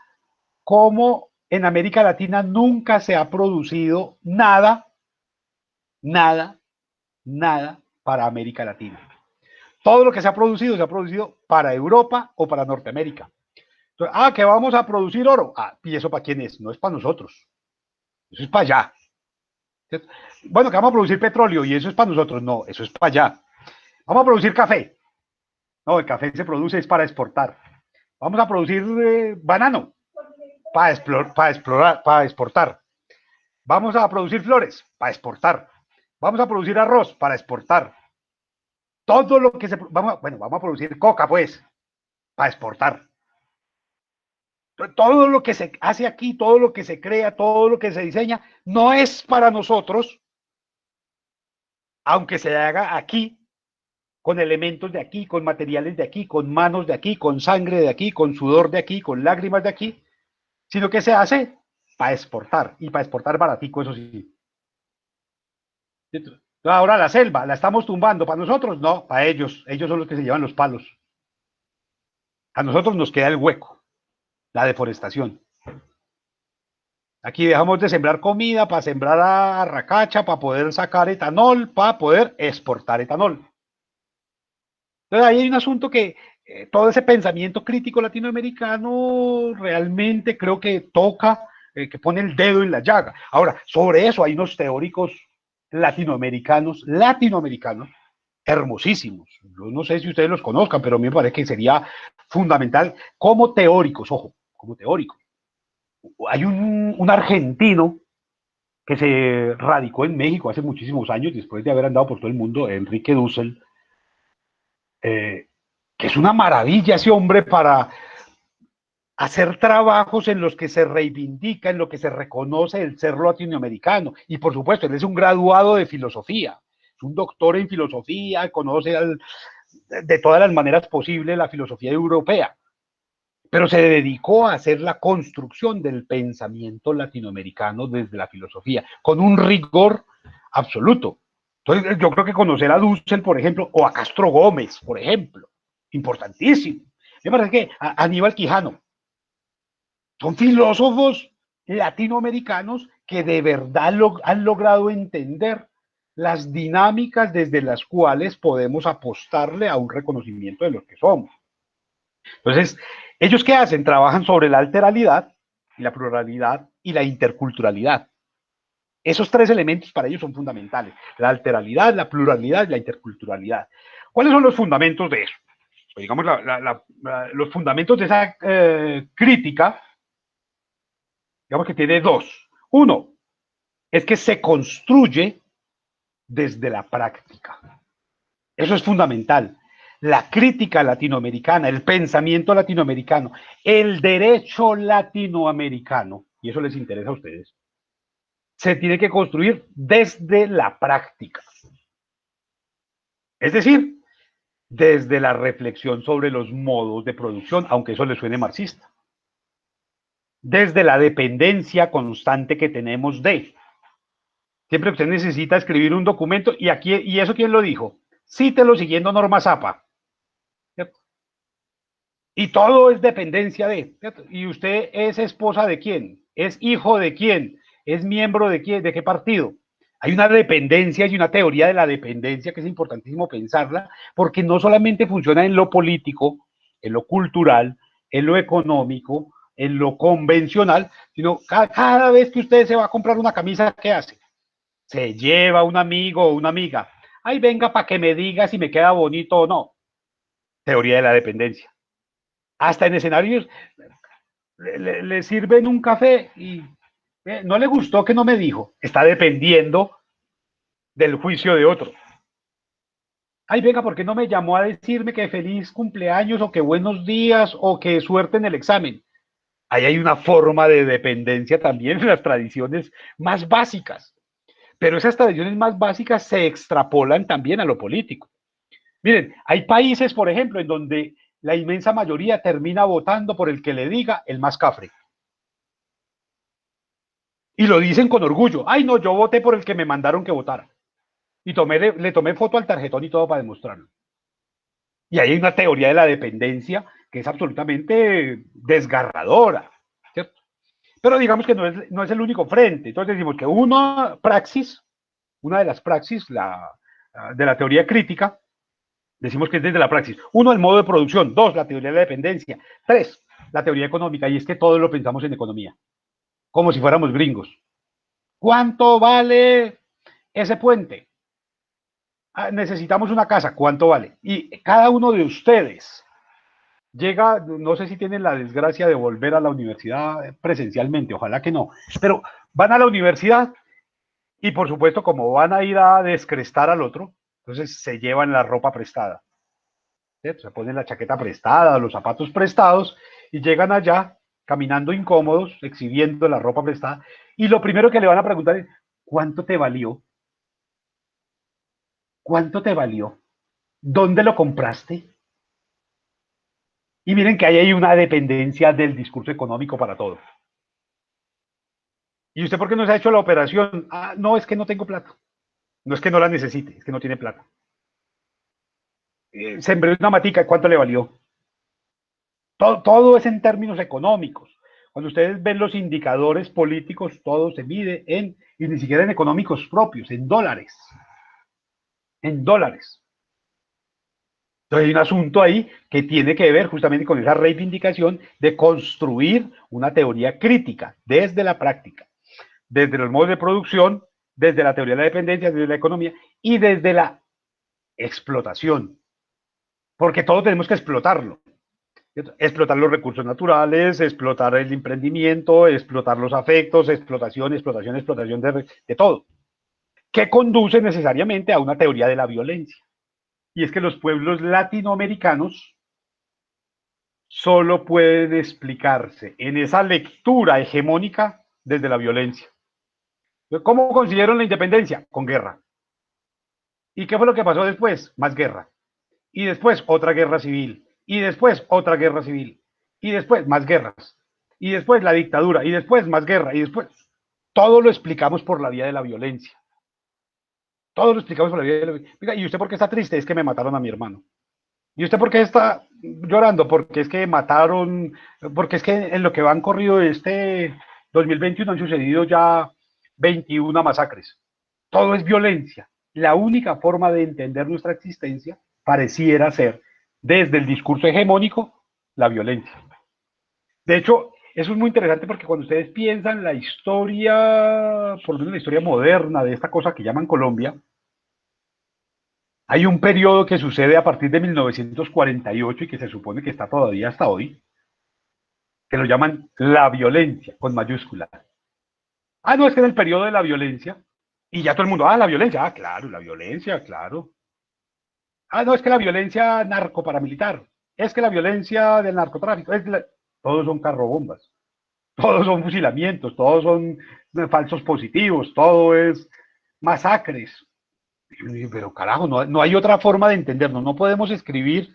Speaker 1: cómo en América Latina nunca se ha producido nada, nada, nada para América Latina. Todo lo que se ha producido para Europa o para Norteamérica. Entonces, que vamos a producir oro. ¿Y eso para quién es? No es para nosotros. Eso es para allá. ¿cierto? Bueno, que vamos a producir petróleo y eso es para nosotros. No, eso es para allá. Vamos a producir café. No, el café se produce es para exportar. Vamos a producir banano para exportar. Vamos a producir flores para exportar. Vamos a producir arroz para exportar. Todo lo que vamos a producir coca, pues, para exportar. Todo lo que se hace aquí, todo lo que se crea, todo lo que se diseña, no es para nosotros, aunque se haga aquí, con elementos de aquí, con materiales de aquí, con manos de aquí, con sangre de aquí, con sudor de aquí, con lágrimas de aquí, sino que se hace para exportar, y para exportar baratico, eso sí. Ahora la selva, la estamos tumbando, ¿para nosotros? No, para ellos son los que se llevan los palos. A nosotros nos queda el hueco, la deforestación. Aquí dejamos de sembrar comida para sembrar arracacha, para poder sacar etanol, para poder exportar etanol. Entonces ahí hay un asunto que todo ese pensamiento crítico latinoamericano realmente creo que toca, que pone el dedo en la llaga. Ahora, sobre eso hay unos teóricos latinoamericanos, hermosísimos. Yo no sé si ustedes los conozcan, pero a mí me parece que sería fundamental como teóricos, ojo, como teóricos. Hay un argentino que se radicó en México hace muchísimos años, después de haber andado por todo el mundo, Enrique Dussel, que es una maravilla ese hombre para hacer trabajos en los que se reivindica, en lo que se reconoce el ser latinoamericano. Y por supuesto, él es un graduado de filosofía, es un doctor en filosofía, conoce de todas las maneras posibles la filosofía europea, pero se dedicó a hacer la construcción del pensamiento latinoamericano desde la filosofía, con un rigor absoluto. Entonces, yo creo que conocer a Dussel, por ejemplo, o a Castro Gómez, por ejemplo, importantísimo. Me parece que a Aníbal Quijano son filósofos latinoamericanos que de verdad han logrado entender las dinámicas desde las cuales podemos apostarle a un reconocimiento de lo que somos. Entonces, ¿ellos qué hacen? Trabajan sobre la alteralidad, la pluralidad y la interculturalidad. Esos tres elementos para ellos son fundamentales. La alteralidad, la pluralidad y la interculturalidad. ¿Cuáles son los fundamentos de eso? Pues digamos, los fundamentos de esa crítica, digamos que tiene dos. Uno, es que se construye desde la práctica. Eso es fundamental. La crítica latinoamericana, el pensamiento latinoamericano, el derecho latinoamericano, y eso les interesa a ustedes, se tiene que construir desde la práctica. Es decir, desde la reflexión sobre los modos de producción, aunque eso les suene marxista. Desde la dependencia constante que tenemos de. Siempre usted necesita escribir un documento, y eso ¿quién lo dijo? Cítelo siguiendo Norma Zappa. ¿Cierto? Y todo es dependencia de. ¿Cierto? ¿Y usted es esposa de quién? ¿Es hijo de quién? ¿Es miembro de quién? ¿De qué partido? Hay una dependencia y una teoría de la dependencia que es importantísimo pensarla, porque no solamente funciona en lo político, en lo cultural, en lo económico, en lo convencional, sino cada vez que usted se va a comprar una camisa, ¿qué hace? Se lleva un amigo o una amiga. Ay, venga para que me diga si me queda bonito o no. Teoría de la dependencia. Hasta en escenarios le sirven un café y no le gustó que no me dijo. Está dependiendo del juicio de otro. Ay, venga, ¿por qué no me llamó a decirme que feliz cumpleaños o que buenos días o que suerte en el examen? Ahí hay una forma de dependencia también en las tradiciones más básicas. Pero esas tradiciones más básicas se extrapolan también a lo político. Miren, hay países, por ejemplo, en donde la inmensa mayoría termina votando por el que le diga el más cafre. Y lo dicen con orgullo. Ay, no, yo voté por el que me mandaron que votara. Y le tomé foto al tarjetón y todo para demostrarlo. Y ahí hay una teoría de la dependencia que es absolutamente desgarradora, ¿cierto? Pero digamos que no es el único frente. Entonces decimos que una de las praxis de la teoría crítica, decimos que es desde la praxis. Uno, el modo de producción. Dos, la teoría de la dependencia. Tres, la teoría económica. Y es que todo lo pensamos en economía, como si fuéramos gringos. ¿Cuánto vale ese puente. Necesitamos una casa, ¿cuánto vale? Y cada uno de ustedes llega, no sé si tienen la desgracia de volver a la universidad presencialmente, ojalá que no, pero van a la universidad y por supuesto como van a ir a descrestar al otro, entonces se llevan la ropa prestada, ¿cierto? Se ponen la chaqueta prestada, los zapatos prestados y llegan allá caminando incómodos, exhibiendo la ropa prestada y lo primero que le van a preguntar es, ¿cuánto te valió? ¿Cuánto te valió? ¿Dónde lo compraste? Y miren que ahí hay una dependencia del discurso económico para todo. ¿Y usted por qué no se ha hecho la operación? Ah, no, es que no tengo plata. No es que no la necesite, es que no tiene plata. Sembré una matica, ¿cuánto le valió? Todo es en términos económicos. Cuando ustedes ven los indicadores políticos, todo se mide en, y ni siquiera en económicos propios, en dólares. En dólares. Entonces hay un asunto ahí que tiene que ver justamente con esa reivindicación de construir una teoría crítica desde la práctica, desde los modos de producción, desde la teoría de la dependencia, desde la economía y desde la explotación. Porque todo tenemos que explotarlo. Explotar los recursos naturales, explotar el emprendimiento, explotar los afectos, explotación de todo. Que conduce necesariamente a una teoría de la violencia. Y es que los pueblos latinoamericanos solo pueden explicarse en esa lectura hegemónica desde la violencia. ¿Cómo consiguieron la independencia? Con guerra. ¿Y qué fue lo que pasó después? Más guerra. Y después otra guerra civil. Y después otra guerra civil. Y después más guerras. Y después la dictadura. Y después más guerra. Y después todo lo explicamos por la vía de la violencia. Todo lo explicamos por la vía de la violencia. ¿Y usted por qué está triste? Es que me mataron a mi hermano. ¿Y usted por qué está llorando? Porque es que mataron, porque es que en lo que van corrido este 2021 han sucedido ya 21 masacres. Todo es violencia. La única forma de entender nuestra existencia pareciera ser, desde el discurso hegemónico, la violencia. De hecho, eso es muy interesante porque cuando ustedes piensan la historia, por lo menos la historia moderna de esta cosa que llaman Colombia, hay un periodo que sucede a partir de 1948 y que se supone que está todavía hasta hoy, que lo llaman la violencia, con mayúscula. Ah, no, es que en el periodo de la violencia, y ya todo el mundo, la violencia, claro, la violencia, claro. Ah, no, es que la violencia narcoparamilitar, es que la violencia del narcotráfico, todos son carrobombas, todos son fusilamientos, todos son falsos positivos, todo es masacres. Pero carajo, no hay otra forma de entendernos, no podemos escribir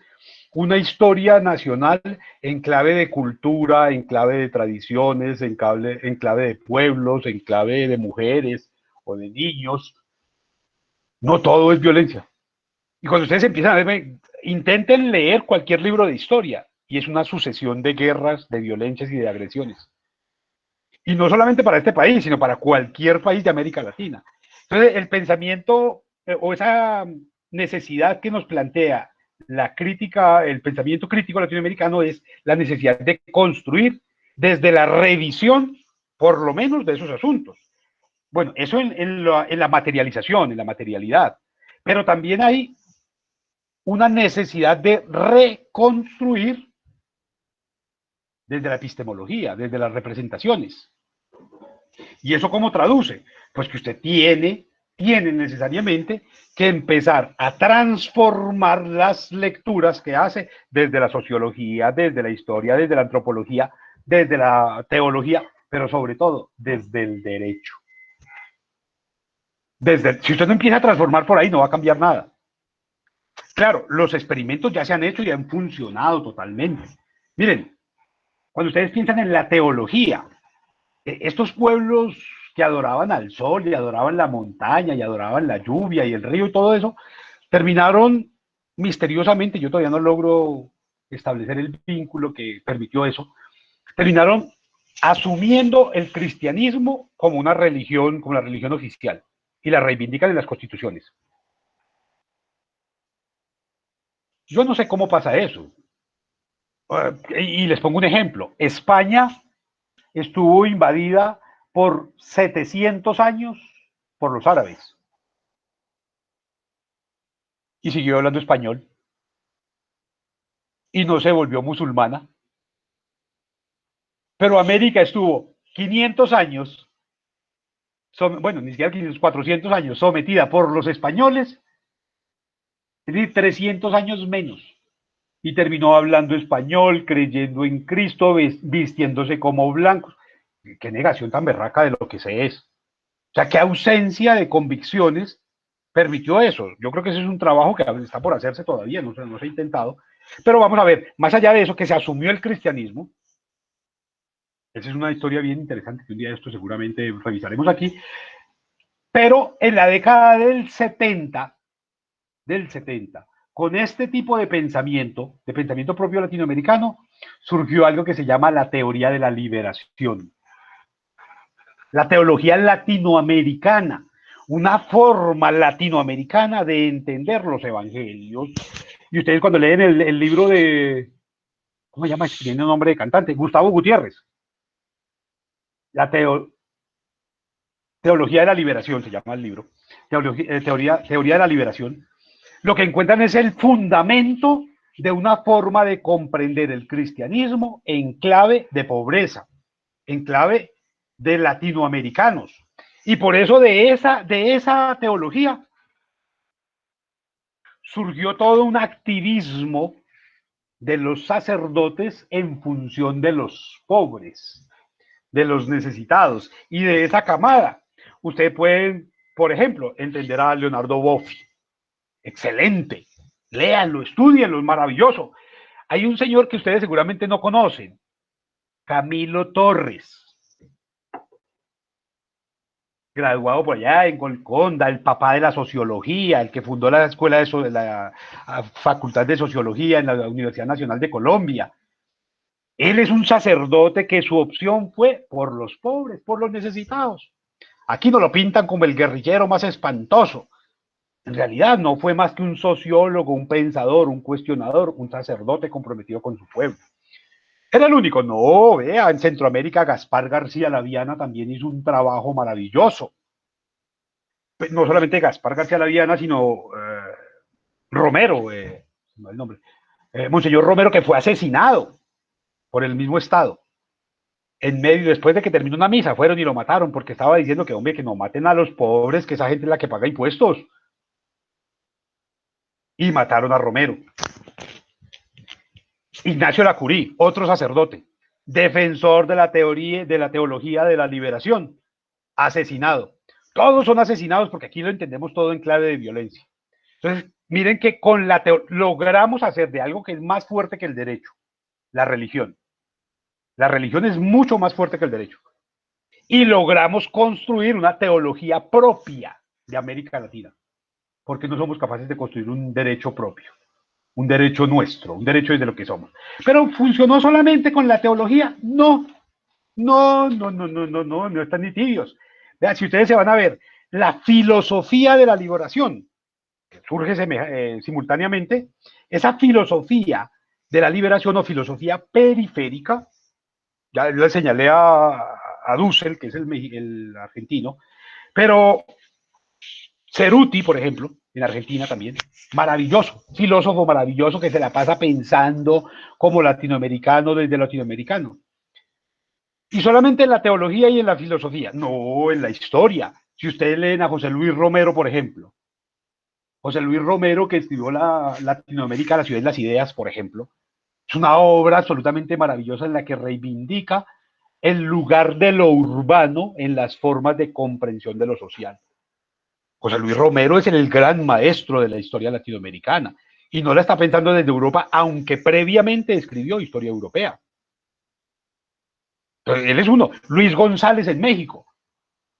Speaker 1: una historia nacional en clave de cultura, en clave de tradiciones, en clave de pueblos, en clave de mujeres o de niños. No todo es violencia. Y cuando ustedes empiezan a ver, intenten leer cualquier libro de historia y es una sucesión de guerras, de violencias y de agresiones. Y no solamente para este país, sino para cualquier país de América Latina. Entonces, el pensamiento o esa necesidad que nos plantea la crítica, el pensamiento crítico latinoamericano es la necesidad de construir desde la revisión, por lo menos, de esos asuntos. Bueno, eso en la materialización, en la materialidad. Pero también hay una necesidad de reconstruir desde la epistemología, desde las representaciones. ¿Y eso cómo traduce? Pues que usted tiene necesariamente que empezar a transformar las lecturas que hace desde la sociología, desde la historia, desde la antropología, desde la teología, pero sobre todo desde el derecho. Si usted no empieza a transformar por ahí, no va a cambiar nada. Claro, los experimentos ya se han hecho y han funcionado totalmente. Miren, cuando ustedes piensan en la teología, estos pueblos que adoraban al sol y adoraban la montaña y adoraban la lluvia y el río y todo eso, terminaron misteriosamente, yo todavía no logro establecer el vínculo que permitió eso, terminaron asumiendo el cristianismo como una religión, como la religión oficial, y la reivindican en las constituciones. Yo no sé cómo pasa eso. Y les pongo un ejemplo. España estuvo invadida por 700 años por los árabes. y siguió hablando español y no se volvió musulmana. Pero América estuvo 500 años, bueno, ni siquiera 500, 400 años sometida por los españoles, es decir, 300 años menos. Y terminó hablando español, creyendo en Cristo, vistiéndose como blancos. Qué negación tan berraca de lo que se es. O sea, qué ausencia de convicciones permitió eso. Yo creo que ese es un trabajo que está por hacerse todavía, no se ha intentado. Pero vamos a ver, más allá de eso, que se asumió el cristianismo, esa es una historia bien interesante que un día de esto seguramente revisaremos aquí, pero en la década del 70, con este tipo de pensamiento propio latinoamericano, surgió algo que se llama la teoría de la liberación. La teología latinoamericana, una forma latinoamericana de entender los evangelios. Y ustedes cuando leen el libro de, ¿cómo se llama? Tiene un nombre de cantante, Gustavo Gutiérrez. La teología de la liberación se llama el libro. Teoría de la liberación. Lo que encuentran es el fundamento de una forma de comprender el cristianismo en clave de pobreza, en clave de latinoamericanos. Y por eso de esa teología surgió todo un activismo de los sacerdotes en función de los pobres, de los necesitados y de esa camada. Ustedes pueden, por ejemplo, entender a Leonardo Boff. Excelente. Léanlo, estudienlo, es maravilloso. Hay un señor que ustedes seguramente no conocen, Camilo Torres, graduado por allá en Golconda, el papá de la sociología, el que fundó la escuela de la Facultad de Sociología en la Universidad Nacional de Colombia. Él es un sacerdote que su opción fue por los pobres, por los necesitados. Aquí nos lo pintan como el guerrillero más espantoso. En realidad no fue más que un sociólogo, un pensador, un cuestionador, un sacerdote comprometido con su pueblo. Era el único. No, vea, en Centroamérica Gaspar García Laviana también hizo un trabajo maravilloso. No solamente Gaspar García Laviana, sino Romero, no el nombre, Monseñor Romero, que fue asesinado por el mismo Estado. En medio, después de que terminó una misa, fueron y lo mataron porque estaba diciendo que, hombre, que no maten a los pobres, que esa gente es la que paga impuestos. Y mataron a Romero. Ignacio Lacurí, otro sacerdote, defensor de la teología de la liberación, asesinado. Todos son asesinados porque aquí lo entendemos todo en clave de violencia. Entonces, miren que con la logramos hacer de algo que es más fuerte que el derecho, la religión. La religión es mucho más fuerte que el derecho. Y logramos construir una teología propia de América Latina, porque no somos capaces de construir un derecho propio, un derecho nuestro, un derecho desde lo que somos. Pero funcionó solamente con la teología. No están ni tibios. Vean, si ustedes se van a ver, la filosofía de la liberación, que surge simultáneamente, esa filosofía de la liberación o filosofía periférica, ya le señalé a Dussel, que es el argentino, pero Ceruti, por ejemplo, en Argentina también, maravilloso, filósofo maravilloso que se la pasa pensando como latinoamericano desde latinoamericano. Y solamente en la teología y en la filosofía, no, en la historia. Si ustedes leen a José Luis Romero, por ejemplo, José Luis Romero, que escribió Latinoamérica, la ciudad de las ideas, por ejemplo, es una obra absolutamente maravillosa en la que reivindica el lugar de lo urbano en las formas de comprensión de lo social. José Luis Romero es el gran maestro de la historia latinoamericana y no la está pensando desde Europa, aunque previamente escribió historia europea. Entonces, él es uno. Luis González en México.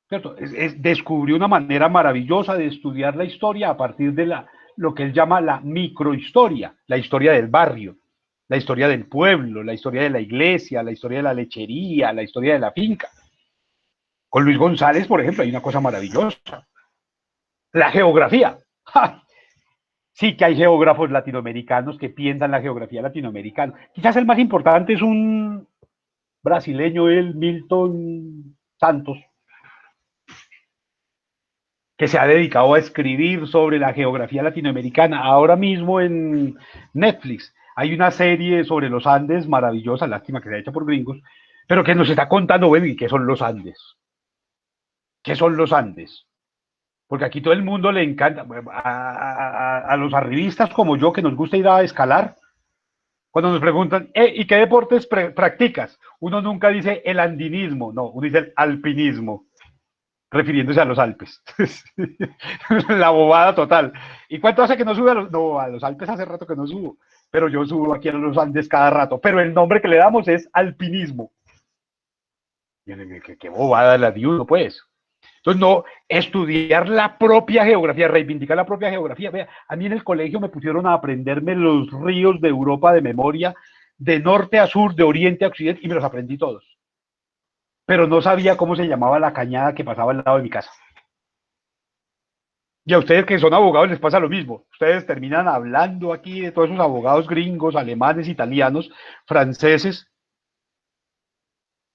Speaker 1: ¿Cierto? Descubrió una manera maravillosa de estudiar la historia a partir de lo que él llama la microhistoria, la historia del barrio, la historia del pueblo, la historia de la iglesia, la historia de la lechería, la historia de la finca. Con Luis González, por ejemplo, hay una cosa maravillosa. La geografía. ¡Ja! Sí que hay geógrafos latinoamericanos que piensan la geografía latinoamericana. Quizás el más importante es un brasileño, el Milton Santos, que se ha dedicado a escribir sobre la geografía latinoamericana. Ahora mismo en Netflix hay una serie sobre los Andes maravillosa, lástima que sea hecha por gringos, pero que nos está contando, bueno, ¿y qué son los Andes? ¿Qué son los Andes? Porque aquí todo el mundo le encanta, a los arribistas como yo, que nos gusta ir a escalar, cuando nos preguntan, ¿y qué deportes practicas? Uno nunca dice el andinismo, no, uno dice el alpinismo, refiriéndose a los Alpes. La bobada total. ¿Y cuánto hace que no sube a los? No, a los Alpes hace rato que no subo, pero yo subo aquí a los Andes cada rato, pero el nombre que le damos es alpinismo. ¿Qué bobada la de uno, pues? Entonces, no, estudiar la propia geografía, reivindicar la propia geografía. Vea, a mí en el colegio me pusieron a aprenderme los ríos de Europa de memoria, de norte a sur, de oriente a occidente, y me los aprendí todos. Pero no sabía cómo se llamaba la cañada que pasaba al lado de mi casa. Y a ustedes que son abogados les pasa lo mismo. Ustedes terminan hablando aquí de todos esos abogados gringos, alemanes, italianos, franceses,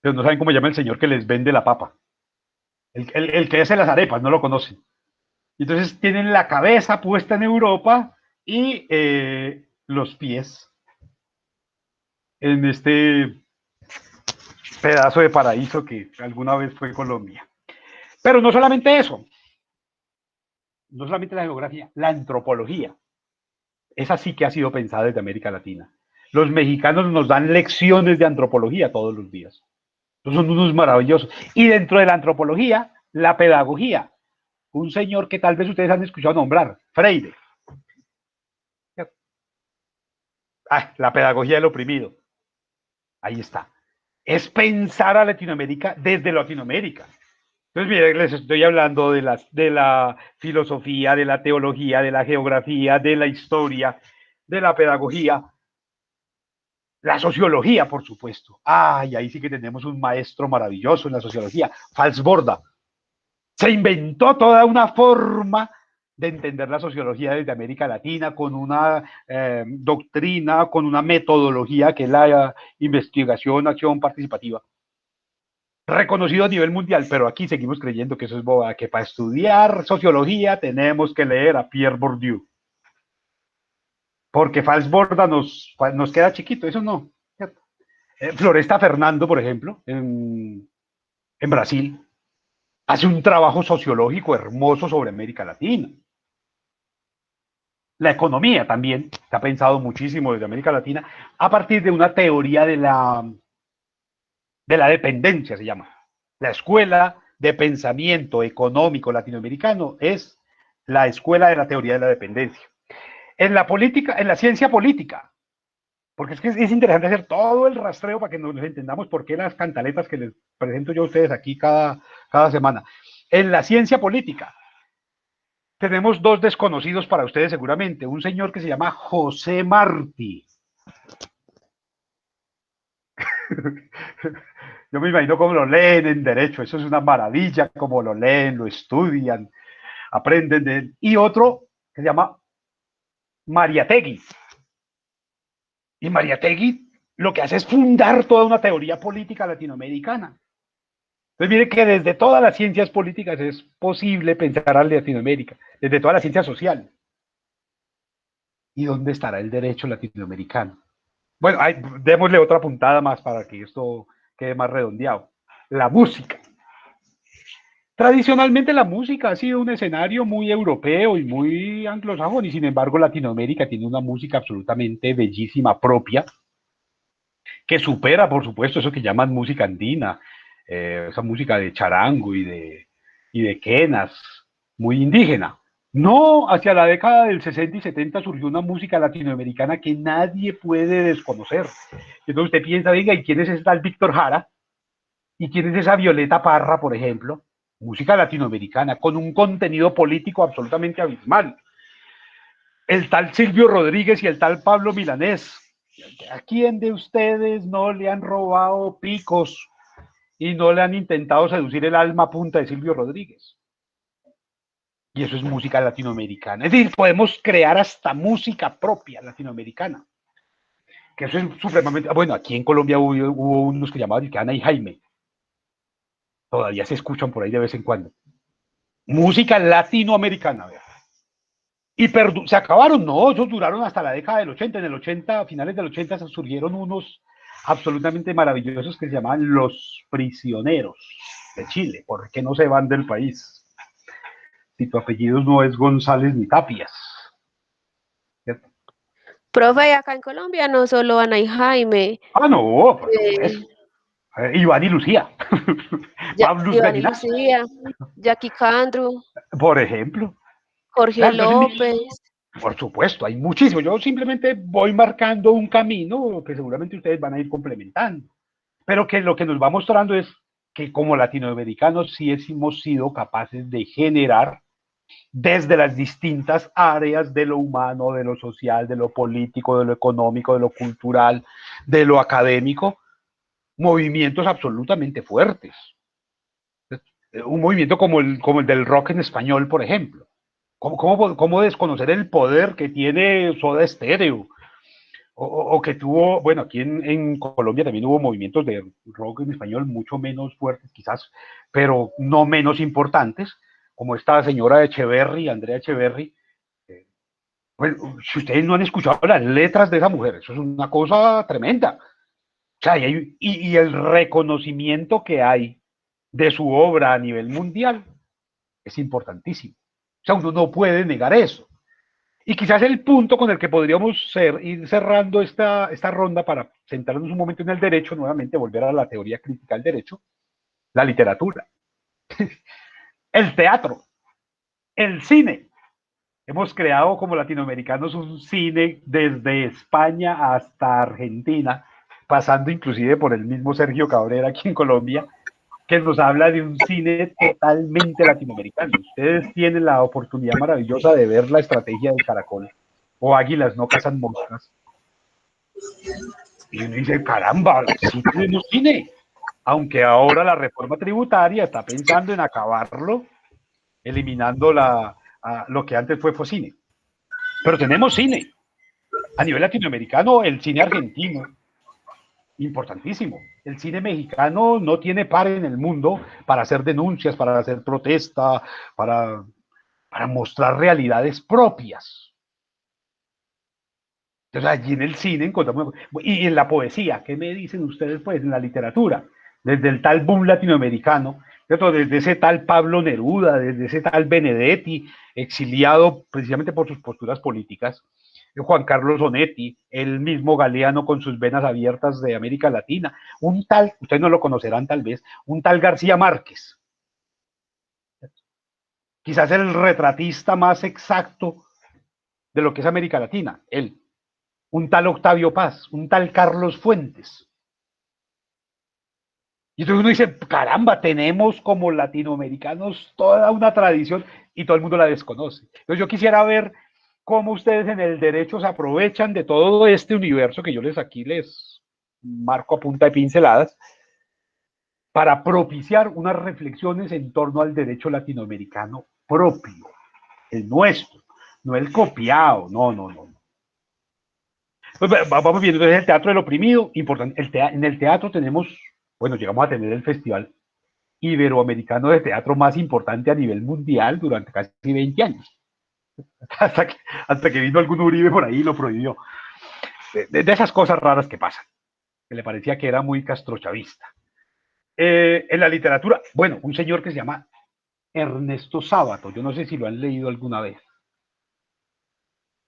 Speaker 1: pero no saben cómo llama el señor que les vende la papa. El que hace las arepas, no lo conocen. Entonces tienen la cabeza puesta en Europa y los pies en este pedazo de paraíso que alguna vez fue Colombia. Pero no solamente eso, no solamente la geografía, la antropología. Esa sí que ha sido pensada desde América Latina. Los mexicanos nos dan lecciones de antropología todos los días. Son unos maravillosos. Y dentro de la antropología, la pedagogía. Un señor que tal vez ustedes han escuchado nombrar, Freire. La pedagogía del oprimido. Ahí está. Es pensar a Latinoamérica desde Latinoamérica. Entonces, mire, les estoy hablando de la filosofía, de la teología, de la geografía, de la historia, de la pedagogía, la sociología, por supuesto. Y ahí sí que tenemos un maestro maravilloso en la sociología, Falsborda. Se inventó toda una forma de entender la sociología desde América Latina con una doctrina, con una metodología que es la investigación, acción participativa. Reconocido a nivel mundial, pero aquí seguimos creyendo que eso es boba, que para estudiar sociología tenemos que leer a Pierre Bourdieu. Porque Falsborda nos queda chiquito, eso no. Floresta Fernando, por ejemplo, en Brasil, hace un trabajo sociológico hermoso sobre América Latina. La economía también se ha pensado muchísimo desde América Latina a partir de una teoría de la dependencia, se llama. La escuela de pensamiento económico latinoamericano es la escuela de la teoría de la dependencia. En la política, en la ciencia política, porque es que es interesante hacer todo el rastreo para que nos entendamos por qué las cantaletas que les presento yo a ustedes aquí cada semana. En la ciencia política, tenemos dos desconocidos para ustedes seguramente. Un señor que se llama José Martí. Yo me imagino cómo lo leen en derecho. Eso es una maravilla, como lo leen, lo estudian, aprenden de él. Y otro que se llama Mariátegui. Y Mariátegui lo que hace es fundar toda una teoría política latinoamericana. Entonces, mire que desde todas las ciencias políticas es posible pensar a Latinoamérica, desde toda la ciencia social. ¿Y dónde estará el derecho latinoamericano? Bueno, démosle otra puntada más para que esto quede más redondeado. La música. Tradicionalmente la música ha sido un escenario muy europeo y muy anglosajón, y sin embargo Latinoamérica tiene una música absolutamente bellísima propia, que supera, por supuesto, eso que llaman música andina, esa música de charango y de quenas, muy indígena. No, hacia la década del 60 y 70 surgió una música latinoamericana que nadie puede desconocer. Entonces usted piensa, venga, ¿y quién es ese tal Víctor Jara? ¿Y quién es esa Violeta Parra, por ejemplo? Música latinoamericana, con un contenido político absolutamente abismal. El tal Silvio Rodríguez y el tal Pablo Milanés. ¿A quién de ustedes no le han robado picos y no le han intentado seducir el alma a punta de Silvio Rodríguez? Y eso es música latinoamericana. Es decir, podemos crear hasta música propia latinoamericana. Que eso es supremamente... Bueno, aquí en Colombia hubo unos que llamaban Ana y Jaime. Todavía se escuchan por ahí de vez en cuando. música latinoamericana, vea. Y se acabaron, no, esos duraron hasta la década del 80. En el 80, a finales del 80, surgieron unos absolutamente maravillosos que se llamaban Los Prisioneros de Chile. ¿Por qué no se van del país? Si tu apellido no es González ni Tapias. ¿Cierto?
Speaker 2: Profe, y acá en Colombia no solo Ana y Jaime,
Speaker 1: Ah, no, por supuesto.
Speaker 2: eh,
Speaker 1: Iván y Lucía. Pablo
Speaker 2: Iván y
Speaker 1: Gallinazo,
Speaker 2: Lucía, Jackie Candru,
Speaker 1: por ejemplo.
Speaker 2: Jorge
Speaker 1: Claro, entonces,
Speaker 2: López.
Speaker 1: por supuesto, hay muchísimo. Yo simplemente voy marcando un camino que seguramente ustedes van a ir complementando. Pero que lo que nos va mostrando es que como latinoamericanos sí hemos sido capaces de generar desde las distintas áreas de lo humano, de lo social, de lo político, de lo económico, de lo cultural, de lo académico, movimientos absolutamente fuertes. Un movimiento como el del rock en español, por ejemplo. ¿Cómo desconocer el poder que tiene Soda Stereo? O que tuvo, bueno, aquí en Colombia también hubo movimientos de rock en español mucho menos fuertes quizás, pero no menos importantes, como esta señora Echeverry, Andrea Echeverry. Pues, si ustedes no han escuchado las letras de esa mujer, eso es una cosa tremenda. O sea, y el reconocimiento que hay de su obra a nivel mundial es importantísimo. O sea, uno no puede negar eso. Y quizás el punto con el que podríamos ir cerrando esta ronda para centrarnos un momento en el derecho, nuevamente volver a la teoría crítica del derecho, la literatura, el teatro, el cine. Hemos creado como latinoamericanos un cine desde España hasta Argentina, pasando inclusive por el mismo Sergio Cabrera aquí en Colombia, que nos habla de un cine totalmente latinoamericano. Ustedes tienen la oportunidad maravillosa de ver la estrategia del caracol o águilas no cazan moscas. Y uno dice, caramba, sí tenemos cine. Aunque ahora la reforma tributaria está pensando en acabarlo, eliminando lo que antes fue cine. Pero tenemos cine. A nivel latinoamericano, el cine argentino, importantísimo. El cine mexicano no tiene par en el mundo para hacer denuncias, para hacer protesta, para, para mostrar realidades propias. Entonces allí en el cine encontramos, y en la poesía, ¿qué me dicen ustedes pues en la literatura? Desde el tal boom latinoamericano, ¿cierto? Desde ese tal Pablo Neruda, desde ese tal Benedetti, exiliado precisamente por sus posturas políticas, Juan Carlos Onetti, el mismo Galeano con sus venas abiertas de América Latina, un tal, ustedes no lo conocerán tal vez, un tal García Márquez, quizás el retratista más exacto de lo que es América Latina, él, un tal Octavio Paz, un tal Carlos Fuentes. Y entonces uno dice, caramba, tenemos como latinoamericanos toda una tradición y todo el mundo la desconoce. Entonces yo quisiera ver cómo ustedes en el derecho se aprovechan de todo este universo que yo aquí les marco a punta de pinceladas para propiciar unas reflexiones en torno al derecho latinoamericano propio, el nuestro, no el copiado, no. Pues vamos viendo entonces el teatro del oprimido, importante. En el teatro tenemos, bueno, llegamos a tener el festival iberoamericano de teatro más importante a nivel mundial durante casi 20 años. Hasta que, hasta que vino algún Uribe por ahí y lo prohibió. De esas cosas raras que pasan, que le parecía que era muy castrochavista. En la literatura, bueno, un señor que se llama Ernesto Sábato, yo no sé si lo han leído alguna vez.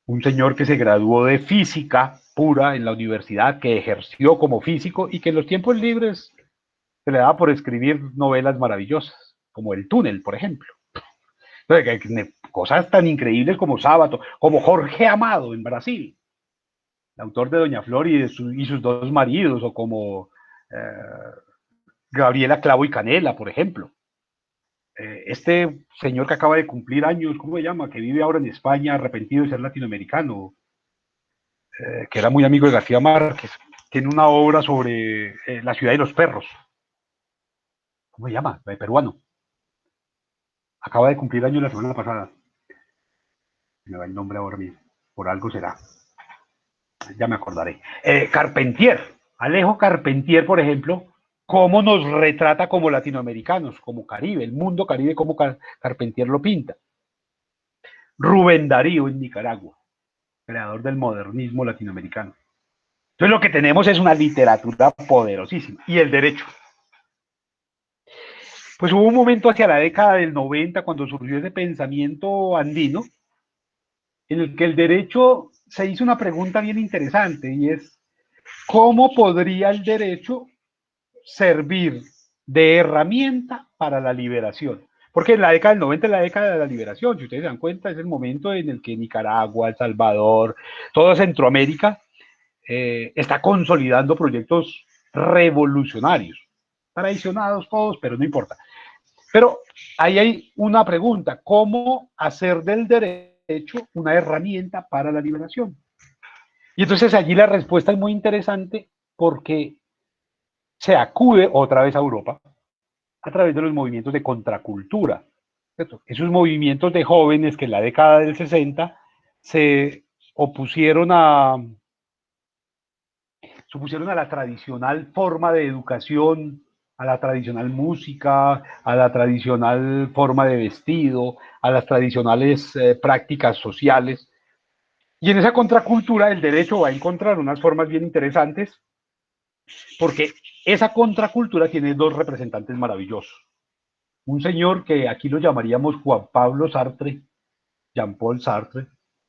Speaker 1: Un señor que se graduó de física pura en la universidad, que ejerció como físico y que en los tiempos libres se le daba por escribir novelas maravillosas, como El Túnel, por ejemplo. Cosas tan increíbles como Sábato, como Jorge Amado en Brasil, el autor de Doña Flor y sus dos maridos, o como Gabriela Clavo y Canela, por ejemplo. Este señor que acaba de cumplir años, ¿cómo se llama? Que vive ahora en España, arrepentido de ser latinoamericano, que era muy amigo de García Márquez, tiene una obra sobre la ciudad de los perros. ¿Cómo se llama? Peruano. Acaba de cumplir años la semana pasada. Me va el nombre ahora mismo. Por algo será. Ya me acordaré. Carpentier. Alejo Carpentier, por ejemplo, cómo nos retrata como latinoamericanos, como Caribe, el mundo Caribe, como Carpentier lo pinta. Rubén Darío en Nicaragua, creador del modernismo latinoamericano. Entonces lo que tenemos es una literatura poderosísima. Y el derecho. Pues hubo un momento hacia la década del 90 cuando surgió ese pensamiento andino en el que el derecho se hizo una pregunta bien interesante y es ¿cómo podría el derecho servir de herramienta para la liberación? Porque en la década del 90 es la década de la liberación, si ustedes se dan cuenta, es el momento en el que Nicaragua, El Salvador, toda Centroamérica está consolidando proyectos revolucionarios, traicionados todos, pero no importa. Pero ahí hay una pregunta, ¿cómo hacer del derecho una herramienta para la liberación? Y entonces allí la respuesta es muy interesante porque se acude otra vez a Europa a través de los movimientos de contracultura. ¿Cierto? Esos movimientos de jóvenes que en la década del 60 se opusieron a la tradicional forma de educación, a la tradicional música, a la tradicional forma de vestido, a las tradicionales prácticas sociales. Y en esa contracultura el derecho va a encontrar unas formas bien interesantes, porque esa contracultura tiene dos representantes maravillosos. Un señor que aquí lo llamaríamos Juan Pablo Sartre, Jean-Paul Sartre,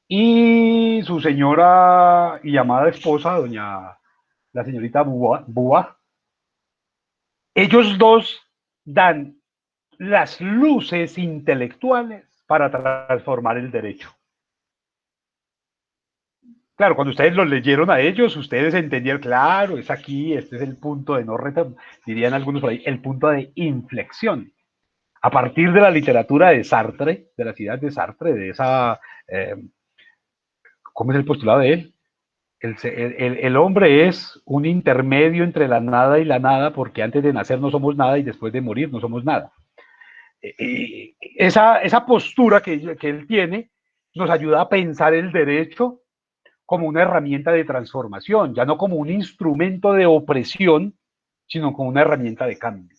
Speaker 1: y su señora y amada esposa, la señorita Bois. Ellos dos dan las luces intelectuales para transformar el derecho. Claro, cuando ustedes los leyeron a ellos, ustedes entendieron, claro, es aquí, este es el punto de no retorno, dirían algunos por ahí, el punto de inflexión. A partir de la literatura de Sartre, de las ideas de Sartre, de esa, ¿cómo es el postulado de él? El hombre es un intermedio entre la nada y la nada, porque antes de nacer no somos nada y después de morir no somos nada. Esa postura que él tiene nos ayuda a pensar el derecho como una herramienta de transformación, ya no como un instrumento de opresión, sino como una herramienta de cambio.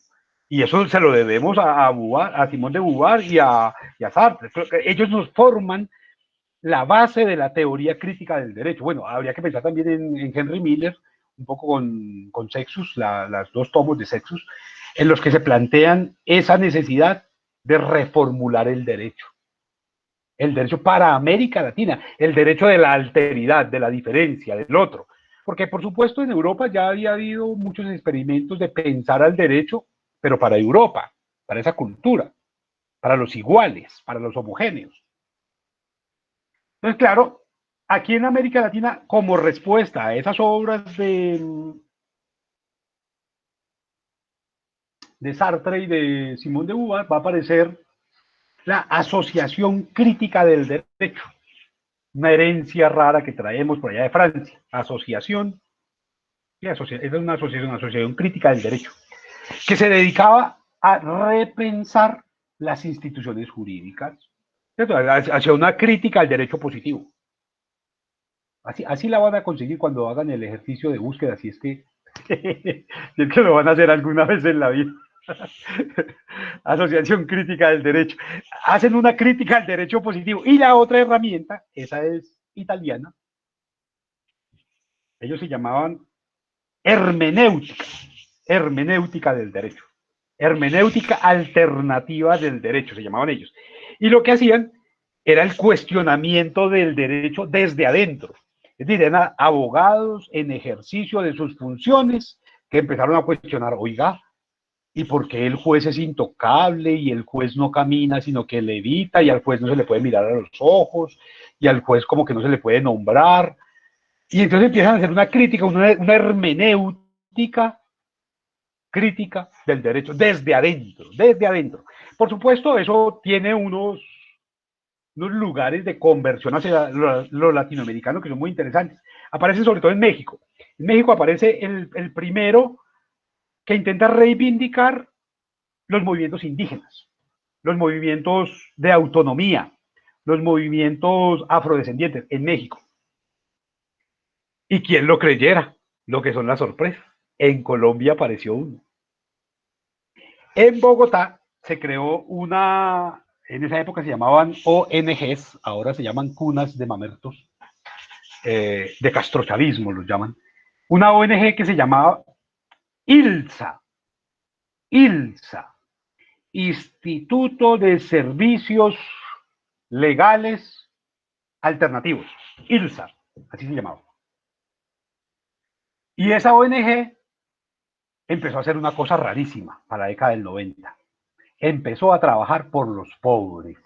Speaker 1: Y eso se lo debemos a Simón de Beauvoir y a Sartre. Ellos nos forman la base de la teoría crítica del derecho. Bueno, habría que pensar también en Henry Miller, un poco con Sexus, las dos tomos de Sexus, en los que se plantean esa necesidad de reformular el derecho. El derecho para América Latina, el derecho de la alteridad, de la diferencia, del otro. Porque, por supuesto, en Europa ya había habido muchos experimentos de pensar al derecho, pero para Europa, para esa cultura, para los iguales, para los homogéneos. Entonces, claro, aquí en América Latina, como respuesta a esas obras de Sartre y de Simón de Beauvoir, va a aparecer la asociación crítica del derecho, una herencia rara que traemos por allá de Francia, asociación, esa es una asociación crítica del derecho, que se dedicaba a repensar las instituciones jurídicas, ¿cierto? Hacia una crítica al derecho positivo. Así la van a conseguir cuando hagan el ejercicio de búsqueda, si es que, si es que lo van a hacer alguna vez en la vida. Asociación crítica del derecho. Hacen una crítica al derecho positivo. Y la otra herramienta, esa es italiana, ellos se llamaban hermenéutica, hermenéutica del derecho. Hermenéutica alternativa del derecho, se llamaban ellos. Y lo que hacían era el cuestionamiento del derecho desde adentro. Es decir, eran abogados en ejercicio de sus funciones que empezaron a cuestionar, oiga, ¿y por qué el juez es intocable y el juez no camina sino que levita y al juez no se le puede mirar a los ojos y al juez como que no se le puede nombrar? Y entonces empiezan a hacer una crítica, una hermenéutica crítica del derecho desde adentro, desde adentro. Por supuesto, eso tiene unos lugares de conversión hacia lo latinoamericano que son muy interesantes. Aparecen sobre todo en México. En México aparece el primero que intenta reivindicar los movimientos indígenas, los movimientos de autonomía, los movimientos afrodescendientes en México. Y quién lo creyera, lo que son las sorpresas. En Colombia apareció uno. En Bogotá se creó una, en esa época se llamaban ONGs, ahora se llaman cunas de mamertos, de castrochavismo los llaman. Una ONG que se llamaba ILSA, ILSA, Instituto de Servicios Legales Alternativos, ILSA, así se llamaba. Y esa ONG empezó a hacer una cosa rarísima para la década del 90. Empezó a trabajar por los pobres,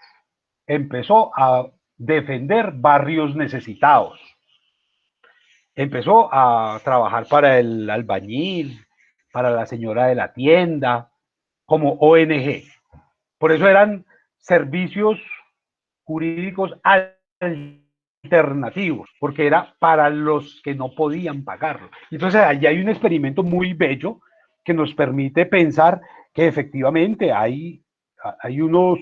Speaker 1: empezó a defender barrios necesitados, empezó a trabajar para el albañil, para la señora de la tienda, como ONG. Por eso eran servicios jurídicos alternativos, porque era para los que no podían pagarlo. Entonces, allí hay un experimento muy bello que nos permite pensar que efectivamente hay unos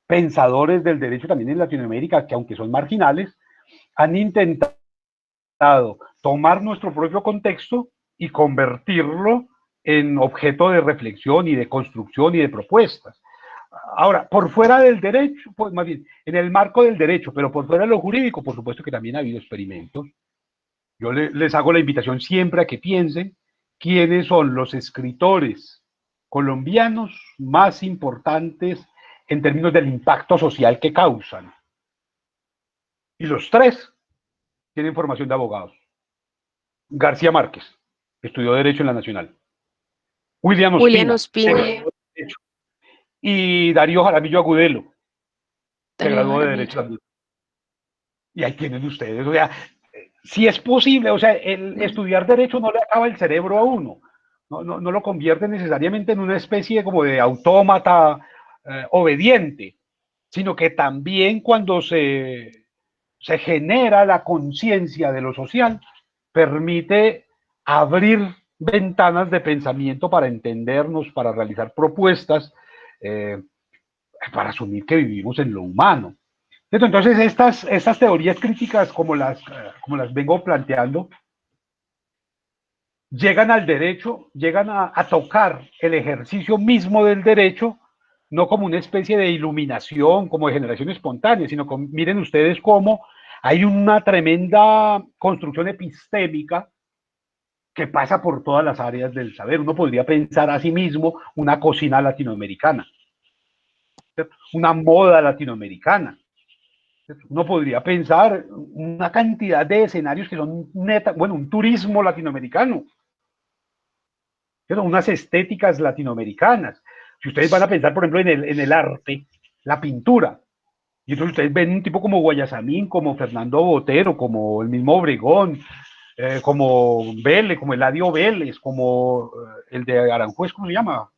Speaker 1: pensadores del derecho también en Latinoamérica que, aunque son marginales, han intentado tomar nuestro propio contexto y convertirlo en objeto de reflexión y de construcción y de propuestas. Ahora, por fuera del derecho, pues más bien, en el marco del derecho, pero por fuera de lo jurídico, por supuesto que también ha habido experimentos. Yo les hago la invitación siempre a que piensen quiénes son los escritores colombianos más importantes en términos del impacto social que causan. Y los tres tienen formación de abogados. García Márquez, estudió Derecho en la Nacional. William
Speaker 2: William
Speaker 1: Ospina,
Speaker 2: Ospina,
Speaker 1: y Darío Jaramillo Agudelo, se
Speaker 2: Darío
Speaker 1: graduó de Derecho
Speaker 2: Jaramillo.
Speaker 1: también. Y ahí tienen ustedes, o sea, si es posible, o sea, el estudiar Derecho no le acaba el cerebro a uno, no lo convierte necesariamente en una especie como de autómata obediente, sino que también cuando se genera la conciencia de lo social, permite abrir ventanas de pensamiento para entendernos, para realizar propuestas, para asumir que vivimos en lo humano. Entonces, estas teorías críticas, como las vengo planteando, llegan al derecho, llegan a tocar el ejercicio mismo del derecho, no como una especie de iluminación, como de generación espontánea, sino como, miren ustedes cómo hay una tremenda construcción epistémica que pasa por todas las áreas del saber. Uno podría pensar a sí mismo una cocina latinoamericana, ¿cierto? Una moda latinoamericana. Uno podría pensar una cantidad de escenarios que son neta, bueno, un turismo latinoamericano, ¿cierto? Unas estéticas latinoamericanas. Si ustedes van a pensar, por ejemplo, en el arte, la pintura, y entonces ustedes ven un tipo como Guayasamín, como Fernando Botero, como el mismo Obregón, como Vélez, como Eladio Vélez, como el de Aranjuez, ¿cómo se llama?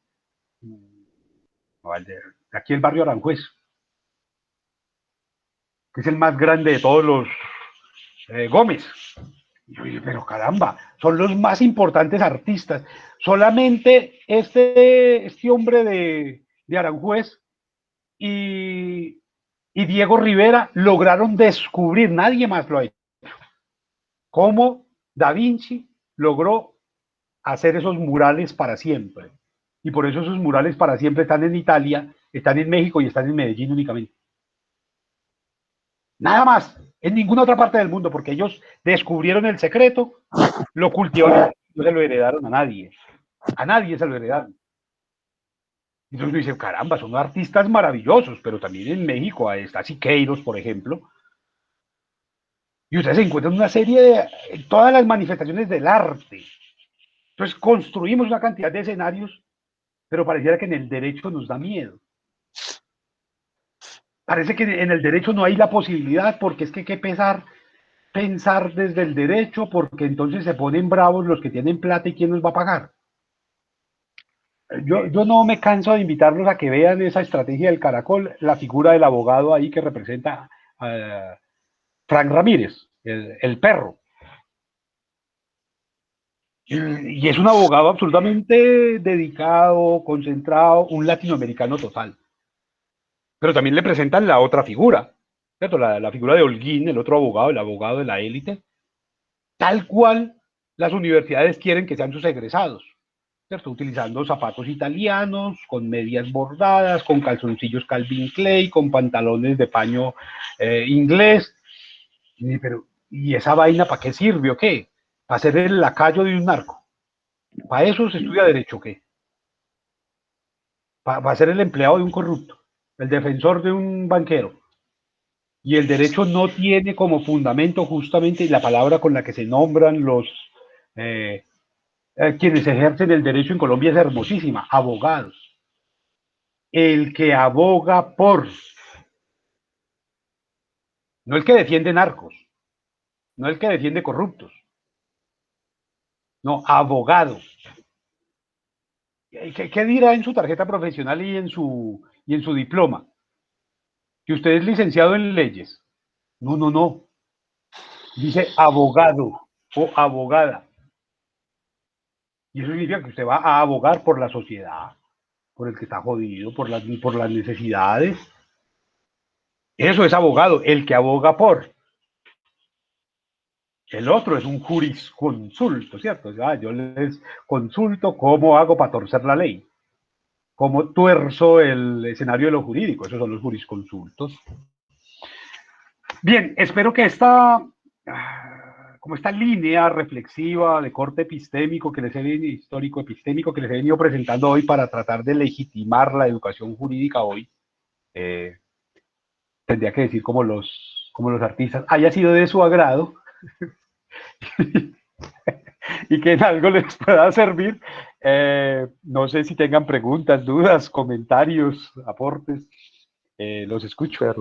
Speaker 1: No, el de aquí el barrio Aranjuez, que es el más grande de todos los Gómez. Y yo dije, pero caramba, son los más importantes artistas. Solamente este hombre de Aranjuez y Diego Rivera lograron descubrir, nadie más lo ha hecho, cómo Da Vinci logró hacer esos murales para siempre. Y por eso esos murales para siempre están en Italia, están en México y están en Medellín únicamente. Nada más, en ninguna otra parte del mundo, porque ellos descubrieron el secreto, lo cultivaron, no se lo heredaron a nadie se lo heredaron. Entonces uno dice, caramba, son artistas maravillosos, pero también en México está Siqueiros, por ejemplo, y ustedes encuentran una serie de todas las manifestaciones del arte. Entonces construimos una cantidad de escenarios, pero pareciera que en el derecho nos da miedo. Parece que en el derecho no hay la posibilidad, porque es que hay que pensar desde el derecho, porque entonces se ponen bravos los que tienen plata y quién nos va a pagar. Yo no me canso de invitarlos a que vean esa estrategia del Caracol, la figura del abogado ahí que representa a Frank Ramírez, el perro. Y es un abogado absolutamente dedicado, concentrado, un latinoamericano total. Pero también le presentan la otra figura, ¿cierto? La figura de Holguín, el otro abogado, el abogado de la élite, tal cual las universidades quieren que sean sus egresados. ¿cierto? Utilizando zapatos italianos, con medias bordadas, con calzoncillos Calvin Klein, con pantalones de paño inglés. Pero, ¿y esa vaina para qué sirve o qué? ¿Para ser el lacayo de un narco? ¿Para eso se estudia derecho o qué? ¿Para ser el empleado de un corrupto? ¿El defensor de un banquero? Y el derecho no tiene como fundamento justamente la palabra con la que se nombran los eh, quienes ejercen el derecho en Colombia es hermosísima, abogados. El que aboga por, no el que defiende narcos, no el que defiende corruptos, no, abogado. ¿Qué dirá en su tarjeta profesional y en su diploma? Que usted es licenciado en leyes. No, no, no. Dice abogado o abogada. Y eso significa que usted va a abogar por la sociedad, por el que está jodido, por las necesidades. Eso es abogado, el que aboga por. El otro es un jurisconsulto, ¿cierto? O sea, yo les consulto cómo hago para torcer la ley, cómo tuerzo el escenario de lo jurídico. Esos son los jurisconsultos. Bien, espero que como esta línea reflexiva de corte epistémico que les he venido, histórico epistémico que les he venido presentando hoy para tratar de legitimar la educación jurídica hoy, tendría que decir como los artistas, haya sido de su agrado y que en algo les pueda servir. No sé si tengan preguntas, dudas, comentarios, aportes. Los escucho.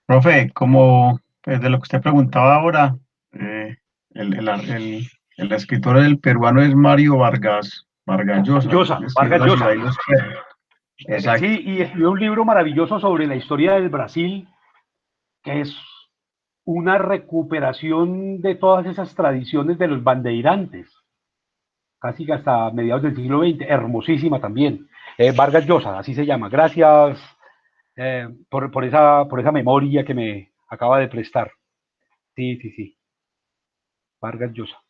Speaker 3: Profe, como pues, de lo que usted preguntaba ahora, el, el, el, el escritor del peruano es Mario Vargas Llosa.
Speaker 1: Llosa,
Speaker 3: Él escribió
Speaker 1: Vargas
Speaker 3: La ciudad
Speaker 1: Llosa.
Speaker 3: y los perros. Exacto.
Speaker 1: Sí, y escribió un libro maravilloso sobre la historia del Brasil, que es una recuperación de todas esas tradiciones de los bandeirantes, casi hasta mediados del siglo XX, hermosísima también. Vargas Llosa, así se llama. Gracias por esa memoria que me acaba de prestar. Sí, sí, sí. Vargas Llosa.